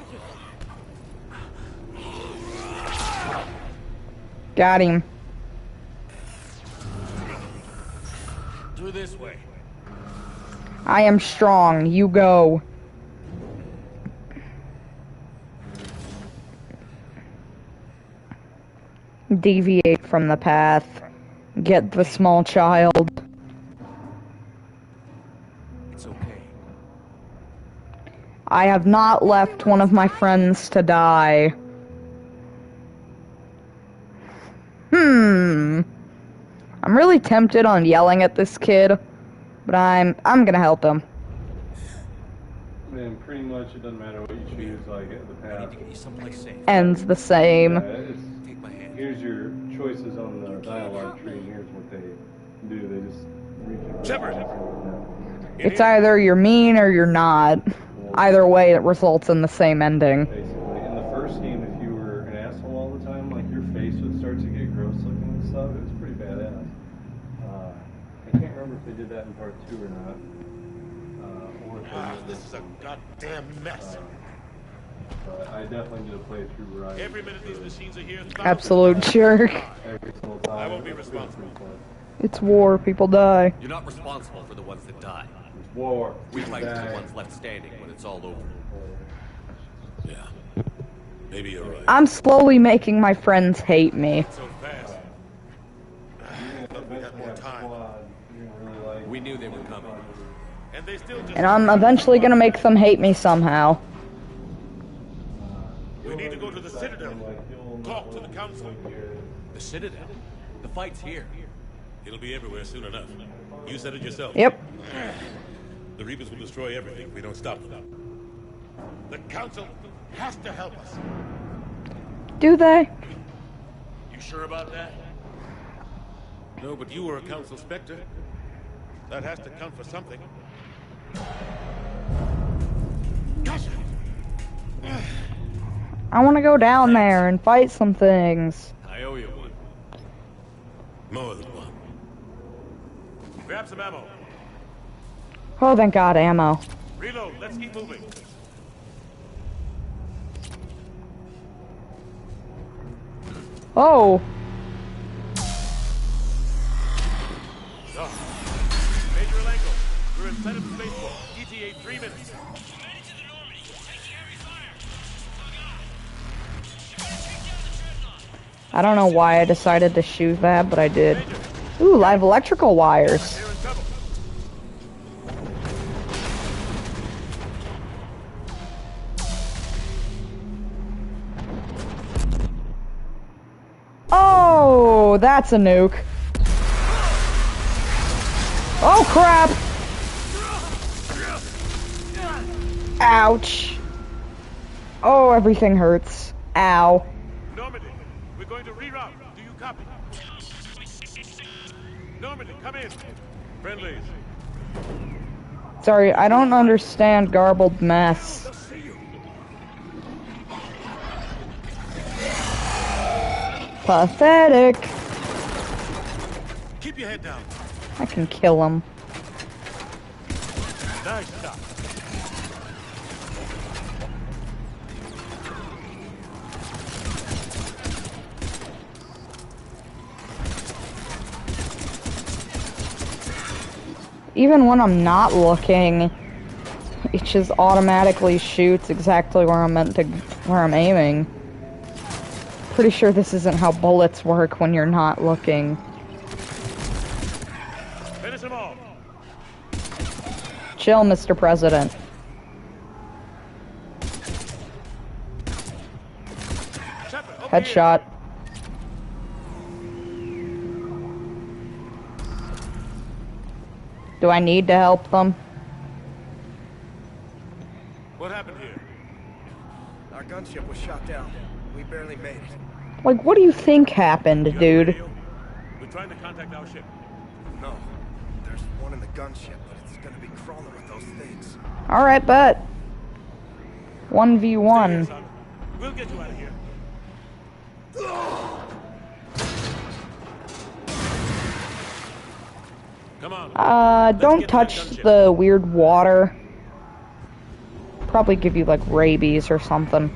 Got him. Through this way. I am strong. You go. Deviate from the path. Get the small child. It's okay. I have not left one of my friends to die. I'm really tempted on yelling at this kid, but I'm gonna help him. Man, pretty much it doesn't matter what you choose, like the I need path. to get you someplace safe. Ends the same. Take my hand. Here's your choices on the dialogue tree, and here's what they do. They just read Shepard! It's either you're mean or you're not. Either way, it results in the same ending. Basically, in the first game, if you were an asshole all the time, like your face would start to get gross looking and stuff. It was pretty badass. I can't remember if they did that in part 2 or not. Or if they did This is a goddamn mess. But I definitely did a playthrough where I Every minute these machines are here, Absolute jerk. every single time. I won't be It was responsible. pretty fun. It's war, people die. You're not responsible for the ones that die. It's war. We fight for the Die. ones left standing when it's all over. Yeah. Maybe you're right. I'm slowly making my friends hate me. So fast. I thought we had more time. We knew they were coming. And they still just... And I'm eventually gonna make them hate me somehow. We need to go to the Citadel. Talk to the Council. The Citadel. The fight's here. It'll be everywhere soon enough. You said it yourself. Yep. The Reapers will destroy everything if we don't stop them. The Council has to help us. Do they? You sure about that? No, but you were a Council Spectre. That has to count for something. Gotcha! I want to go down there and fight some things. I owe you one. More than one. Grab some ammo. Oh, thank God, ammo. Reload. Let's keep moving. Oh, Major Elanco, we're inside of the spaceport. ETA 3 minutes. I don't know why I decided to shoot that, but I did. Ooh, live electrical wires. They're in trouble. Oh, that's a nuke. Oh, crap. Ouch. Oh, everything hurts. Ow. Normandy, we're going to reroute. Do you copy? Normandy, come in. Friendlies. Sorry, I don't understand garbled mess. Pathetic. Keep your head down. I can kill him. Nice shot. Even when I'm not looking. It just automatically shoots exactly where I'm aiming. Pretty sure this isn't how bullets work when you're not looking. Finish them all. Chill, Mr. President. Headshot. Do I need to help them? What happened here? Our gunship was shot down. We barely made it. Like, what do you think happened, You have a dude? radio? We're trying to contact our ship. No. There's one in the gunship, but it's gonna be crawling with those things. Alright, bet. Stay here, 1v1. son. We'll get you out of here. Come on. Let's Don't get to that touch gunship. the weird water. Probably give you, like, rabies or something.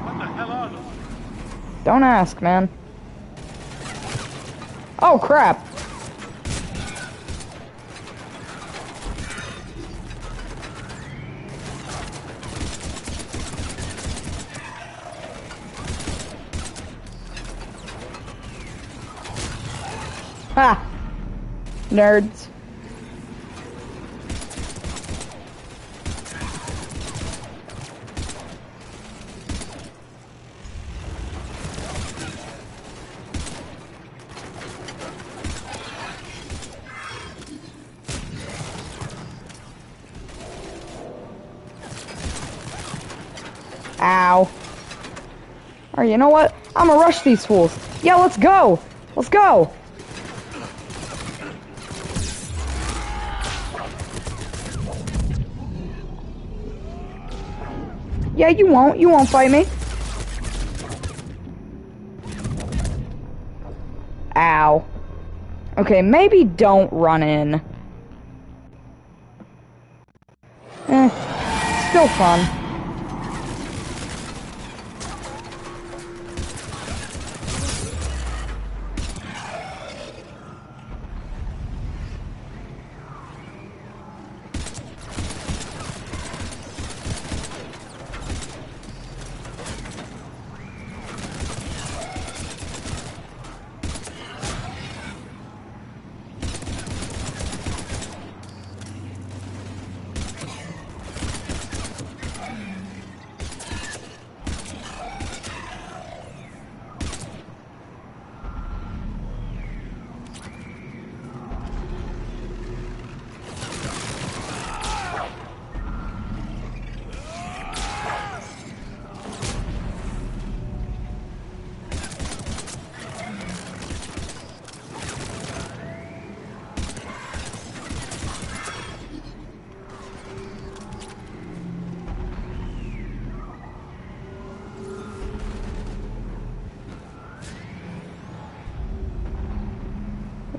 What the hell are those? Don't ask, man. Oh, crap. Ha! Nerds. Ow. Alright, you know what? I'm gonna rush these fools. Yeah, let's go! Let's go! Yeah, you won't fight me. Ow. Okay, maybe don't run in. Still fun.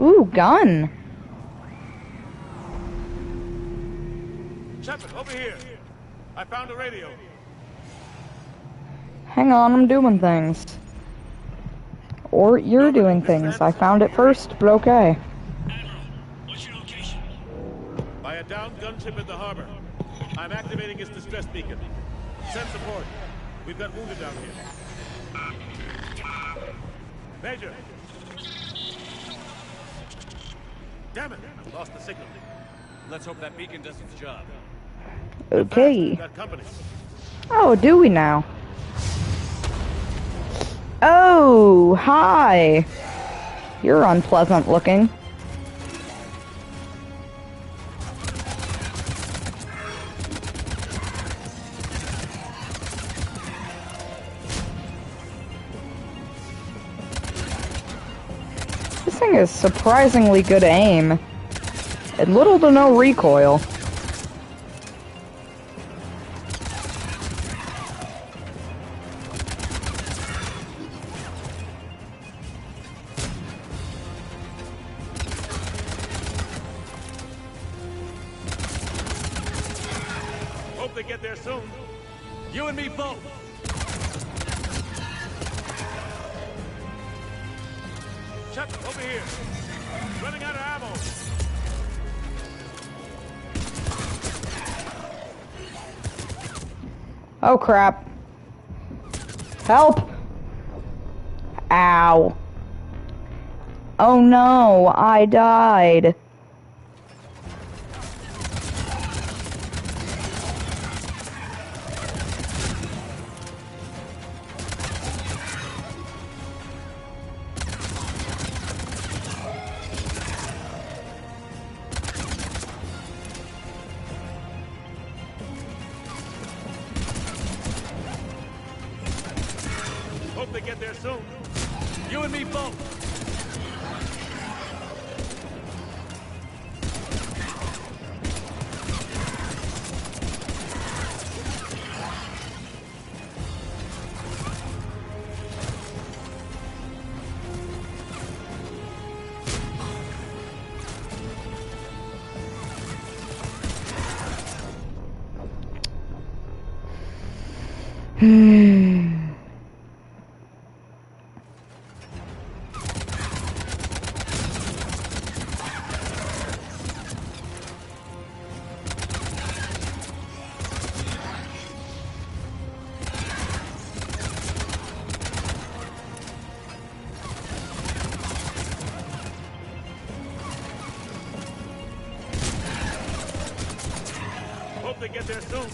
Ooh, gun. Shepard, over here. I found a radio. Hang on, I'm doing things. Or you're doing things. I found it first, but okay. Admiral, what's your location? By a downed gunship in the harbor. I'm activating its distress beacon. Send support. We've got wounded down here. Major! Damn it! Lost the signal. Let's hope that beacon does its job. Okay. Got company. Oh, do we now? Oh, hi. You're unpleasant looking. This thing is surprisingly good aim. And little to no recoil. Hope they get there soon. You and me both! Shepard, over here. Running out of ammo. Oh crap. Help! Ow. Oh no, I died. Hope they get there soon. You and me both. Hope they get there soon.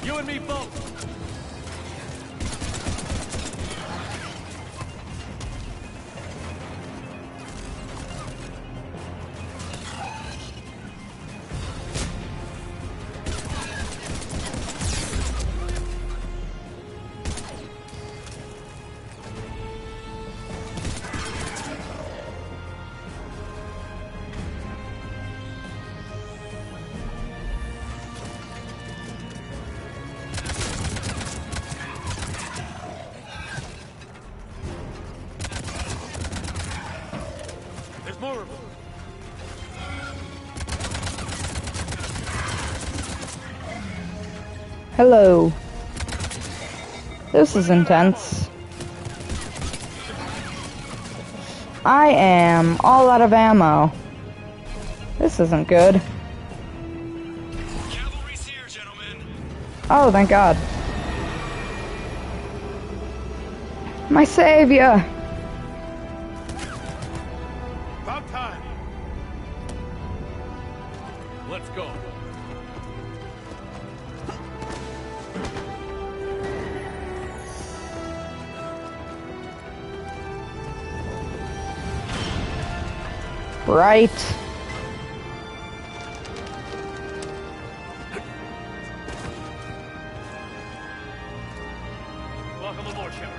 You and me both. There's more of them. Hello. This is intense. I am all out of ammo. This isn't good. Cavalry's here, gentlemen. Oh, thank God. My savior! About time. Let's go. Right. Welcome aboard, Shepard.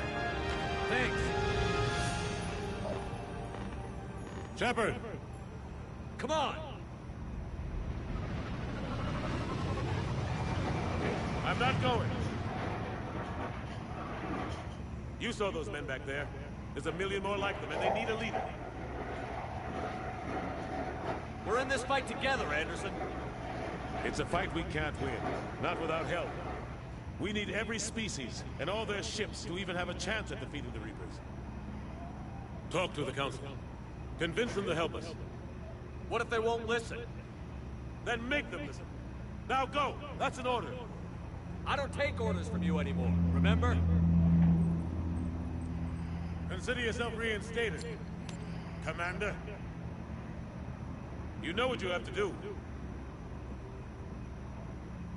Thanks. Shepard! Come on! I'm not going. You saw those men back there. There's a million more like them, and they need a leader. We're in this fight together, Anderson. It's a fight we can't win. Not without help. We need every species and all their ships to even have a chance at defeating the Reapers. Talk to the Council. Convince them to help us. What if they won't listen? Then make them listen. Now go! That's an order. I don't take orders from you anymore, remember? Consider yourself reinstated, Commander. You know what you have to do.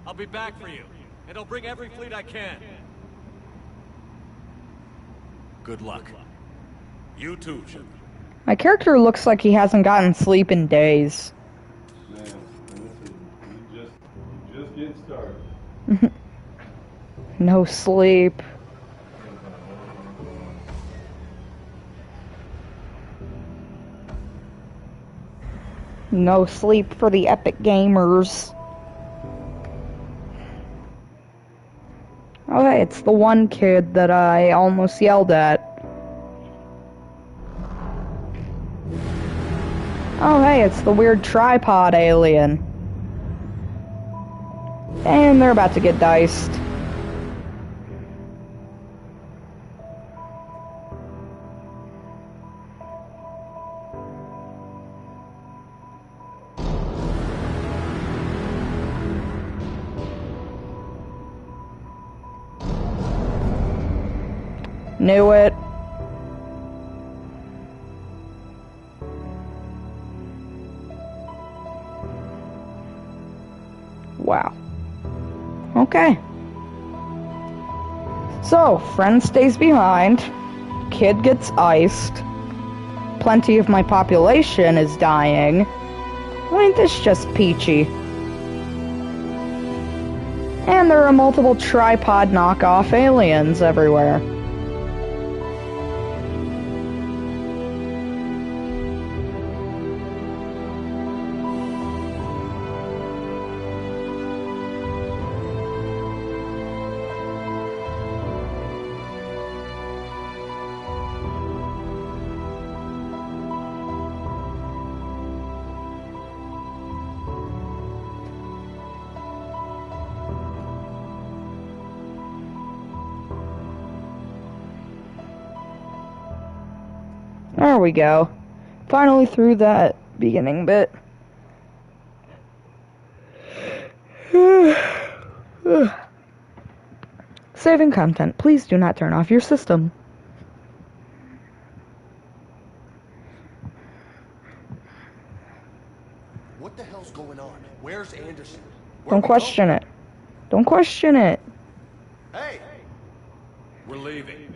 I'll be back for you, and I'll bring every fleet I can. Good luck. You too, Shepard. My character looks like he hasn't gotten sleep in days. Man, and this is just getting started. No sleep. No sleep for the epic gamers. Oh hey, it's the one kid that I almost yelled at. Oh hey, it's the weird tripod alien. And they're about to get diced. Knew it. Wow. Okay. So, friend stays behind. Kid gets iced. Plenty of my population is dying. Ain't this just peachy? And there are multiple tripod knockoff aliens everywhere. There we go. Finally through that beginning bit. Saving content. Please do not turn off your system. What the hell's going on? Where's Anderson? Don't question it. Don't question it. Hey! We're leaving.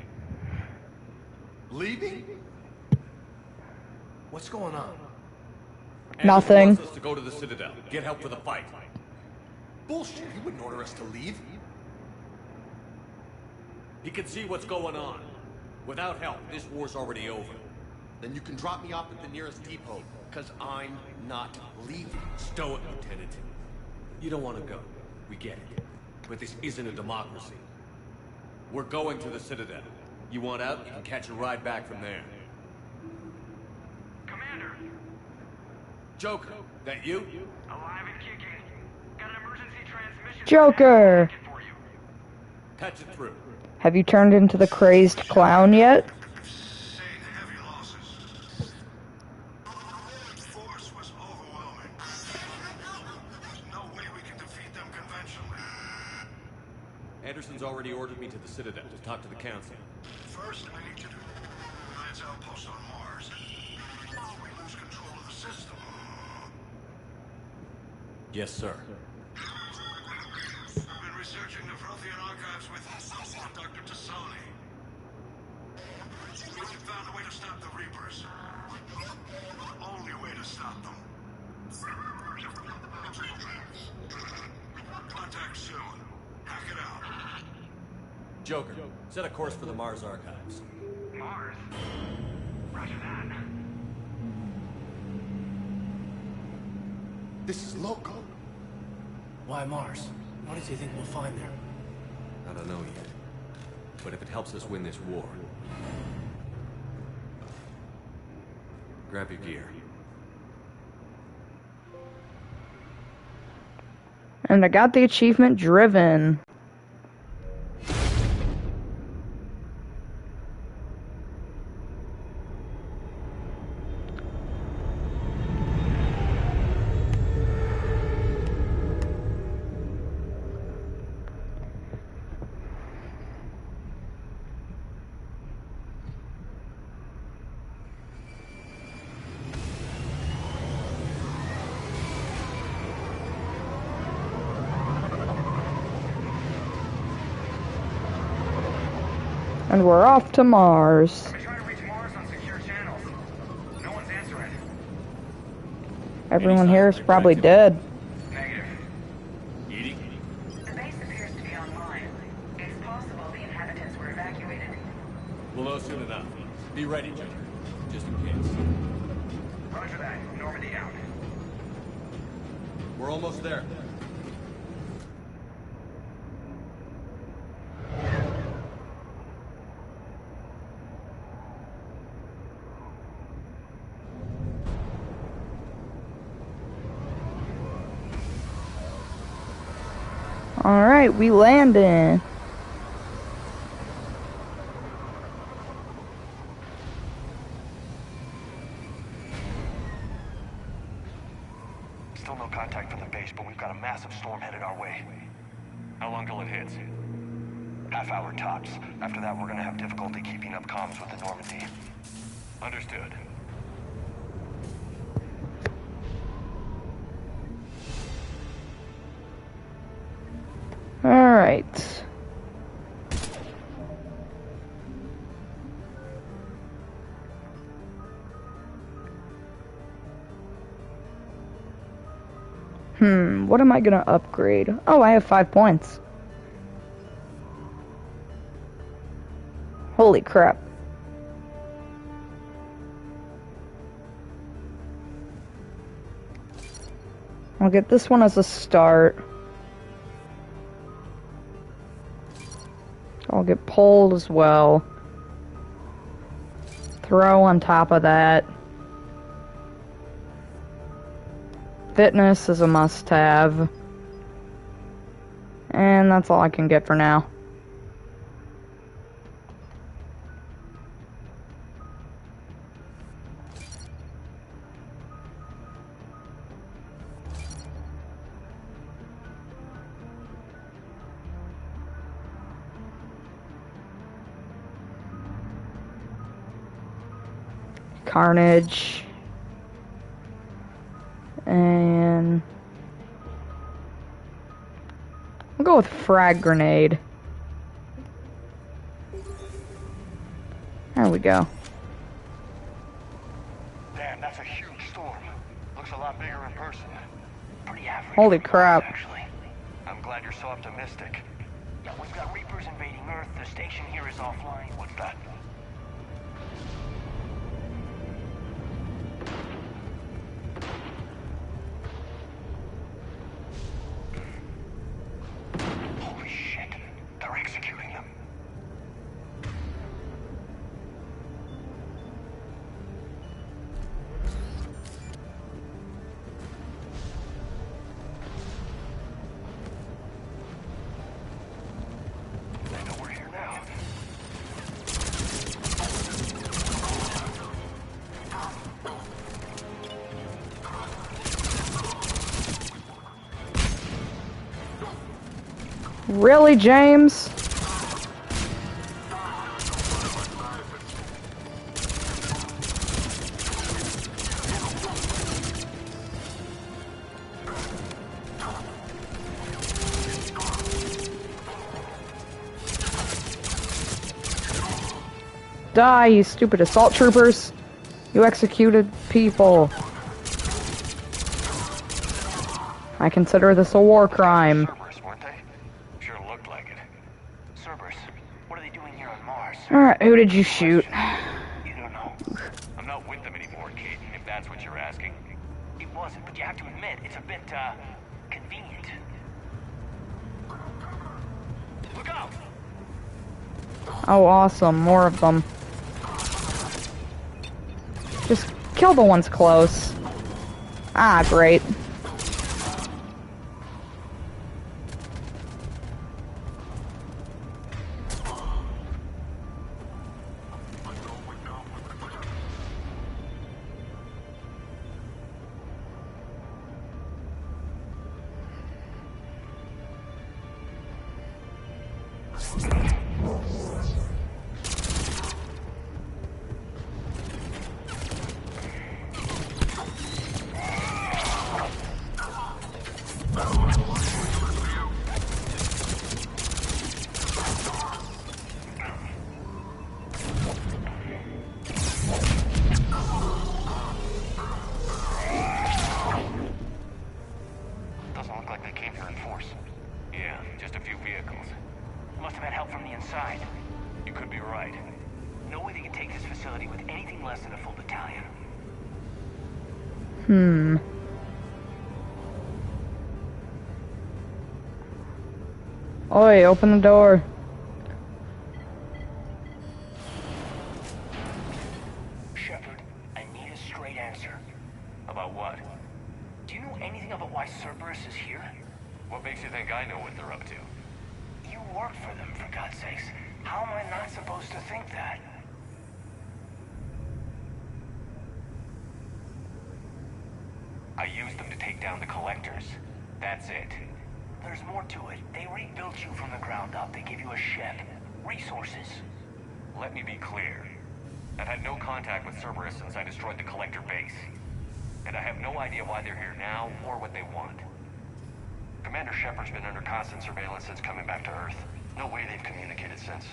Leaving? What's going on? Nothing. Anderson wants us to go to the Citadel. Get help for the fight. Bullshit, he wouldn't order us to leave. He can see what's going on. Without help, this war's already over. Then you can drop me off at the nearest depot, because I'm not leaving. Stow it, Lieutenant. You don't want to go. We get it. But this isn't a democracy. We're going to the Citadel. You want out, you can catch a ride back from there. Commander! Joker, that you? Alive and kicking. Got an emergency transmission. Joker! For you. Patch it through. Have you turned into the crazed clown yet? Saying heavy losses. Force was overwhelming. There's no way we can defeat them conventionally. Anderson's already ordered me to the Citadel to talk to the Council. First, I need you to Lance outpost on Mars. We lose control of the system. Yes, sir. I've been researching the Prothean archives with Dr. Tassoni. We found a way to stop the Reapers. The only way to stop them. Contact soon. Hack it out. Joker, set a course for the Mars archives. Mars. Roger that. This is loco. Why Mars? What does he think we'll find there? I don't know yet. But if it helps us win this war... Grab your gear. And I got the achievement driven. And we're off to Mars. I've been trying to reach Mars on secure channels. No one's answering. Everyone here is probably dead. Negative. Edie? The base appears to be online. It's possible the inhabitants were evacuated. We'll know soon enough. Be ready, Joker. Just in case. Roger that. Normandy out. We're almost there. Alright, we landed. Still no contact from the base, but we've got a massive storm headed our way. How long till it hits? Half hour tops. After that, we're gonna have difficulty keeping up comms with the Normandy. Understood. Alright. What am I gonna upgrade? Oh, I have 5 points. Holy crap. I'll get this one as a start. I'll get pulled as well. Throw on top of that. Fitness is a must-have. And that's all I can get for now. Carnage. And we'll go with frag grenade. There we go. Damn, that's a huge storm. Looks a lot bigger in person. Pretty average. Holy crap. Actually. I'm glad you're so optimistic. Yeah, we've got Reapers invading Earth. The station here is offline. What's that? Holy shit. They're executing them. They know we're here now. Really, James? Die, you stupid assault troopers! You executed people. I consider this a war crime. Cerberus, weren't they? Sure looked like it. Cerberus, what are they doing here on Mars? Alright, who did you shoot? You don't know. I'm not with them anymore, Caden, if that's what you're asking. It wasn't, but you have to admit, it's a bit, convenient. Look out! Oh, awesome. More of them. Just kill the ones close. Ah, great. Doesn't look like they came here in force. Yeah, just a few vehicles. Must have had help from the inside. You could be right. No way they can take this facility with anything less than a full battalion. Oi, open the door. Shepard, I need a straight answer. About what? Do you know anything about why Cerberus is here? What makes you think I know what they're up to? You work for them, for God's sakes. How am I not supposed to think that? I used them to take down the collectors. That's it. There's more to it. They rebuilt you from the ground up. They give you a ship. Resources. Let me be clear. I've had no contact with Cerberus since I destroyed the Collector base. And I have no idea why they're here now or what they want. Commander Shepard's been under constant surveillance since coming back to Earth. No way they've communicated since.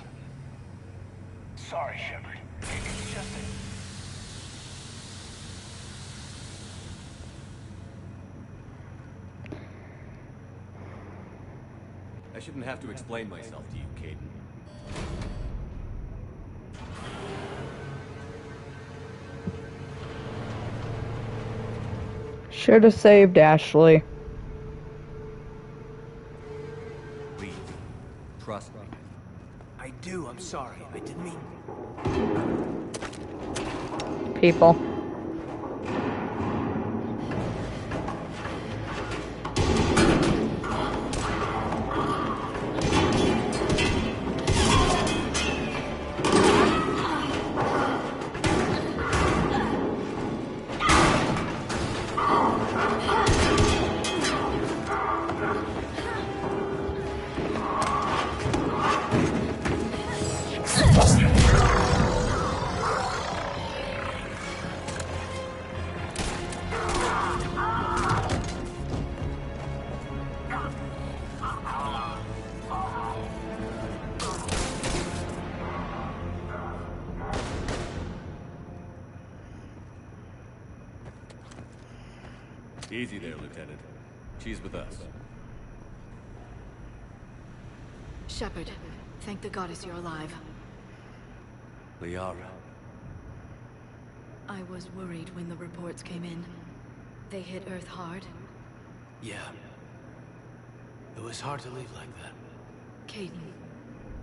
Sorry, Shepard. It's just that... I shouldn't have to explain myself to you, Caden. Should have saved Ashley. Please, trust me. I do, I'm sorry. I didn't mean... People. Easy there, Lieutenant. She's with us. Shepard, thank the goddess you're alive. Liara. I was worried when the reports came in. They hit Earth hard. Yeah. It was hard to leave like that. Caden,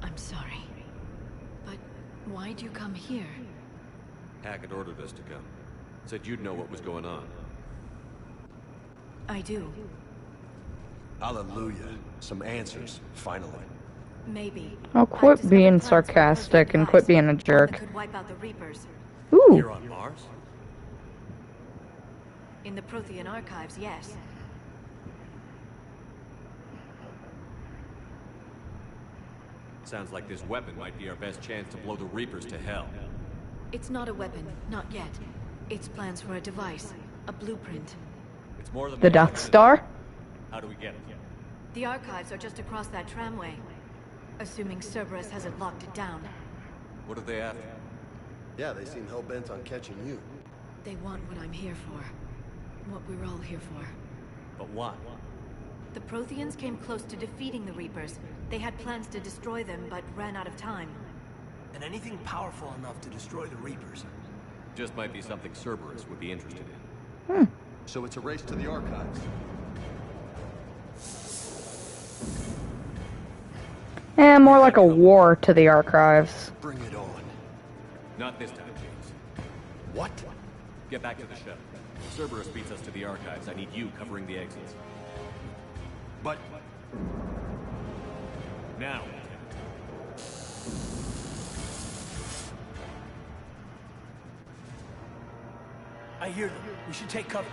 I'm sorry. But why'd you come here? Hackett ordered us to come. Said you'd know what was going on. I do. Hallelujah. Some answers, finally. Maybe. Oh, quit being sarcastic and quit being a jerk. Could wipe out the Reapers. Ooh. Here on Mars? In the Prothean archives, yes. Sounds like this weapon might be our best chance to blow the Reapers to hell. It's not a weapon, not yet. It's plans for a device, a blueprint. It's more than The Death Star? How do we get it? The archives are just across that tramway. Assuming Cerberus hasn't locked it down. What are they after? Yeah, they seem hell-bent on catching you. They want what I'm here for. What we're all here for. But why? The Protheans came close to defeating the Reapers. They had plans to destroy them, but ran out of time. And anything powerful enough to destroy the Reapers. Just might be something Cerberus would be interested in. So it's a race to the archives. More like a war to the archives. Bring it on. Not this time, James. What? Get back to the ship. If Cerberus beats us to the archives, I need you covering the exits. But... Now. I hear them. We should take cover.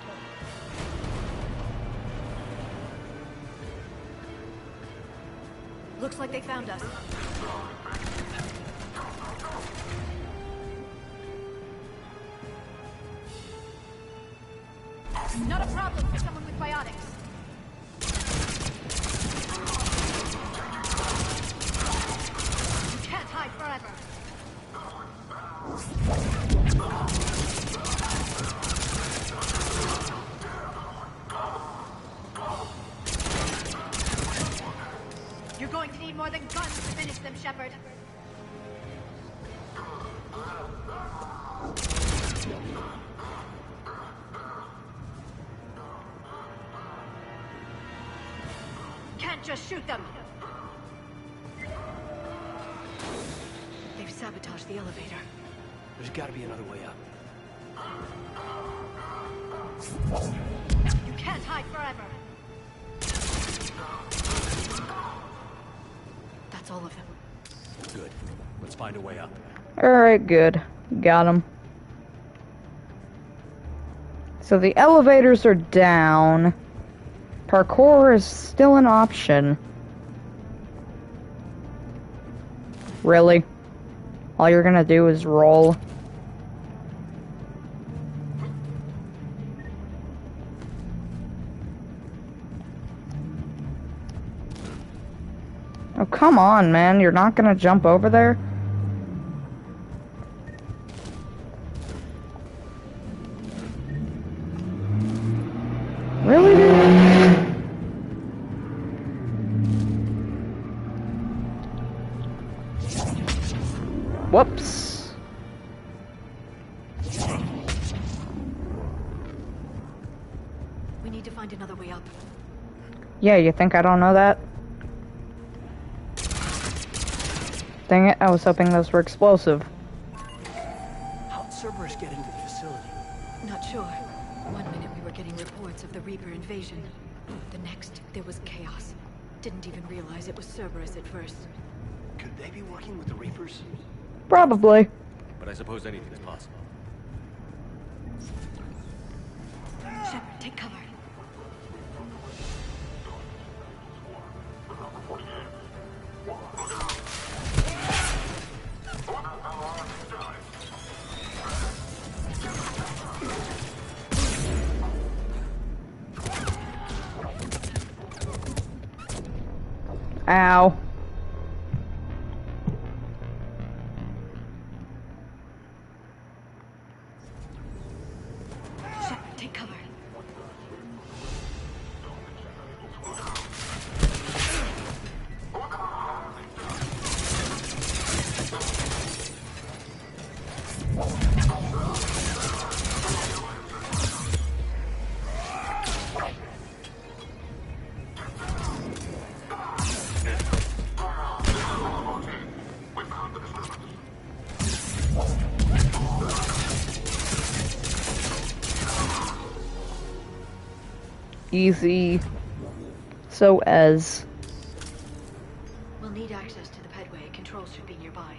Looks like they found us. Not a problem for someone with biotics. You can't hide forever. You're going to need more than guns to finish them, Shepard. Can't just shoot them. They've sabotaged the elevator. There's gotta be another way up. You can't hide forever. That's all of them. Good. Let's find a way up. Alright, good. Got him. So the elevators are down. Parkour is still an option. Really? All you're gonna do is roll? Oh, come on, man. You're not gonna jump over there? Really, dude? Whoops. We need to find another way up. Yeah, you think I don't know that? Dang it, I was hoping those were explosive. How'd Cerberus get into the facility? Not sure. One minute we were getting reports of the Reaper invasion. The next, there was chaos. Didn't even realize it was Cerberus at first. Could they be working with the Reapers? Probably. But I suppose anything's possible. Shepard, take cover. Ow. Shepard, take cover. Easy. So as. We'll need access to the pedway. Controls should be nearby.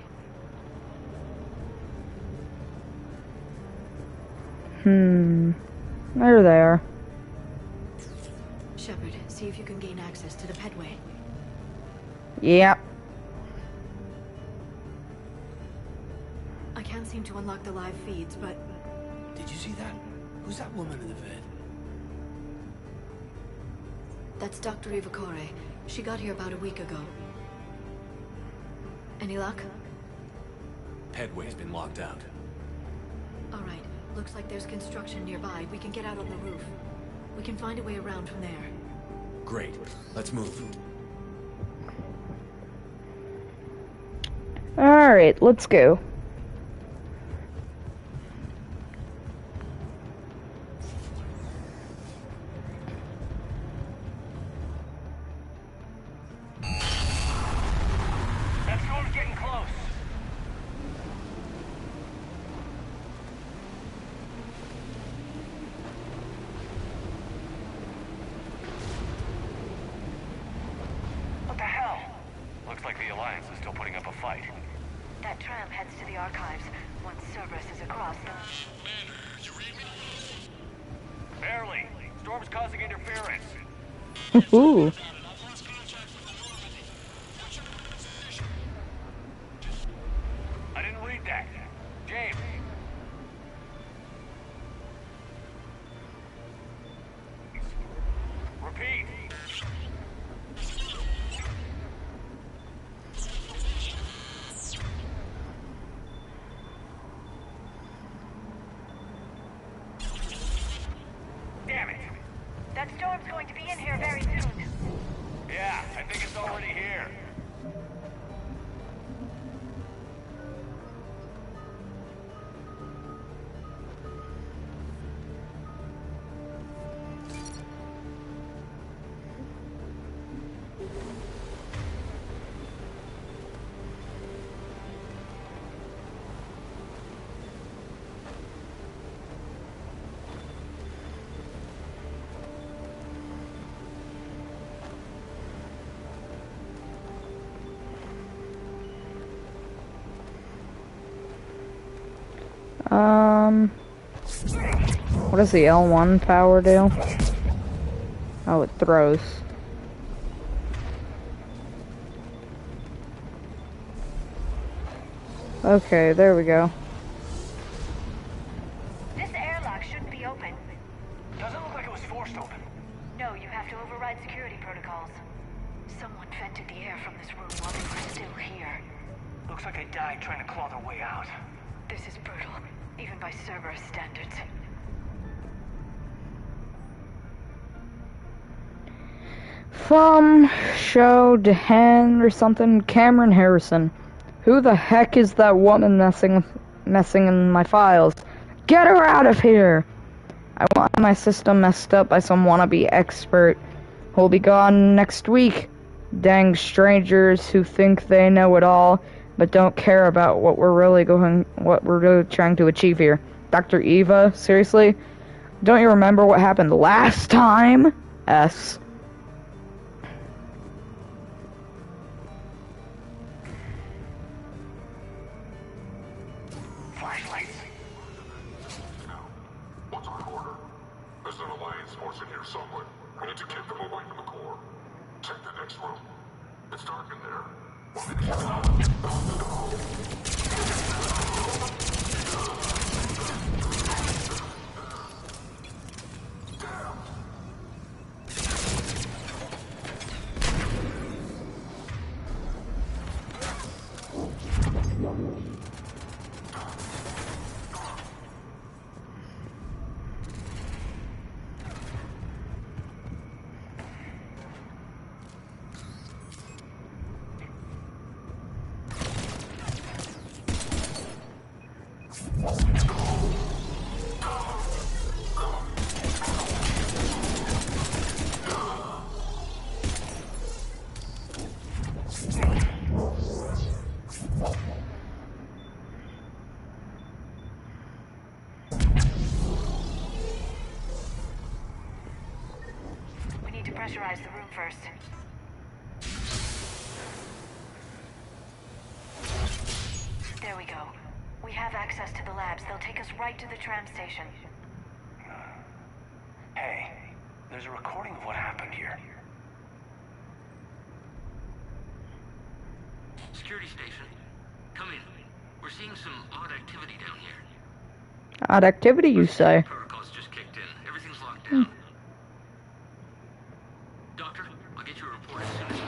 There they are. Shepard, see if you can gain access to the pedway. Yep. I can't seem to unlock the live feeds, but... Did you see that? Who's that woman in the vid? That's Dr. Ivacore. She got here about a week ago. Any luck? Pedway's been locked out. Alright. Looks like there's construction nearby. We can get out on the roof. We can find a way around from there. Great. Let's move. Alright, let's go. That storm's getting close. What the hell? Looks like the Alliance is still putting up a fight. That tram heads to the archives. Once Cerberus is across, then... Barely. Storm's causing interference. Ooh. I didn't read that. James. Repeat. Damn it. That storm's going to be in here very soon. Yeah, I think it's already here. What does the L1 power do? Oh, it throws. Okay, there we go. This airlock shouldn't be open. Doesn't look like it was forced open. No, you have to override security protocols. Someone vented the air from this room while they were still here. Looks like they died trying to claw their way out. This is brutal, even by Cerberus standards. From show DeHaan or something, Cameron Harrison. Who the heck is that woman messing in my files? Get her out of here! I want my system messed up by some wannabe expert who'll be gone next week. Dang strangers who think they know it all, but don't care about what we're really trying to achieve here. Dr. Eva, seriously? Don't you remember what happened last time? S. Flashlights. Now, what's our order? There's an Alliance force in here somewhere. We need to keep them away from the core. Check the next room. It's dark in there. We need to pressurize the room first. There we go. We have access to the labs. They'll take us right to the tram station. Hey, there's a recording of what happened here. Security station. Come in. We're seeing some odd activity down here. Odd activity, you say? Protocols just kicked in. Everything's locked down. Doctor, I'll get you a report as soon as...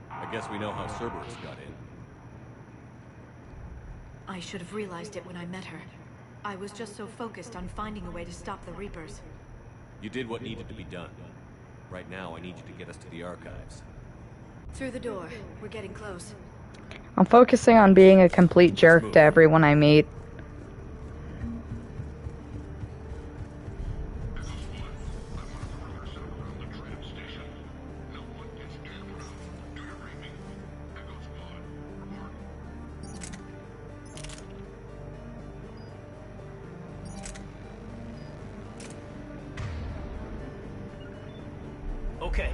I guess we know how Cerberus got in. I should have realized it when I met her. I was just so focused on finding a way to stop the Reapers. You did what needed to be done. Right now, I need you to get us to the archives. Through the door. We're getting close. I'm focusing on being a complete jerk to everyone I meet. Okay.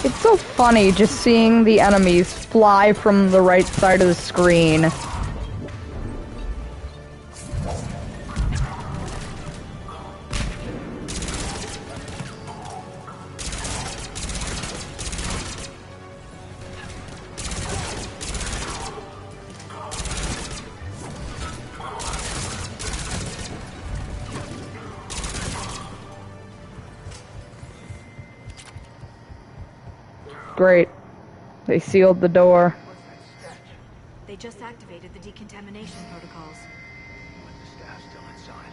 It's so funny just seeing the enemies fly from the right side of the screen. Great. They sealed the door. They just activated the decontamination protocols. But the staff's still inside.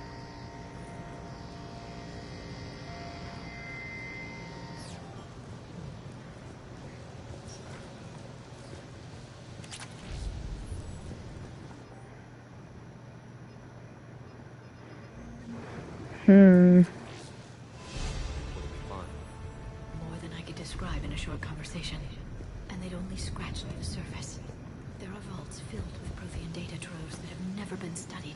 More than I could describe in a short conversation. And they'd only scratched the surface. There are vaults filled with Prothean data troves that have never been studied.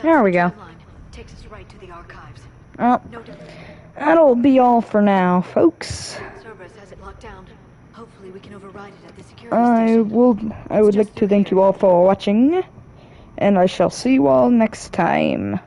There we go. Takes us right to the archives. Oh, No doubt. that'll be all for now, folks. Cerberus has it locked down. Hopefully we can override it at the security station. I would like to thank you all for watching, and I shall see you all next time.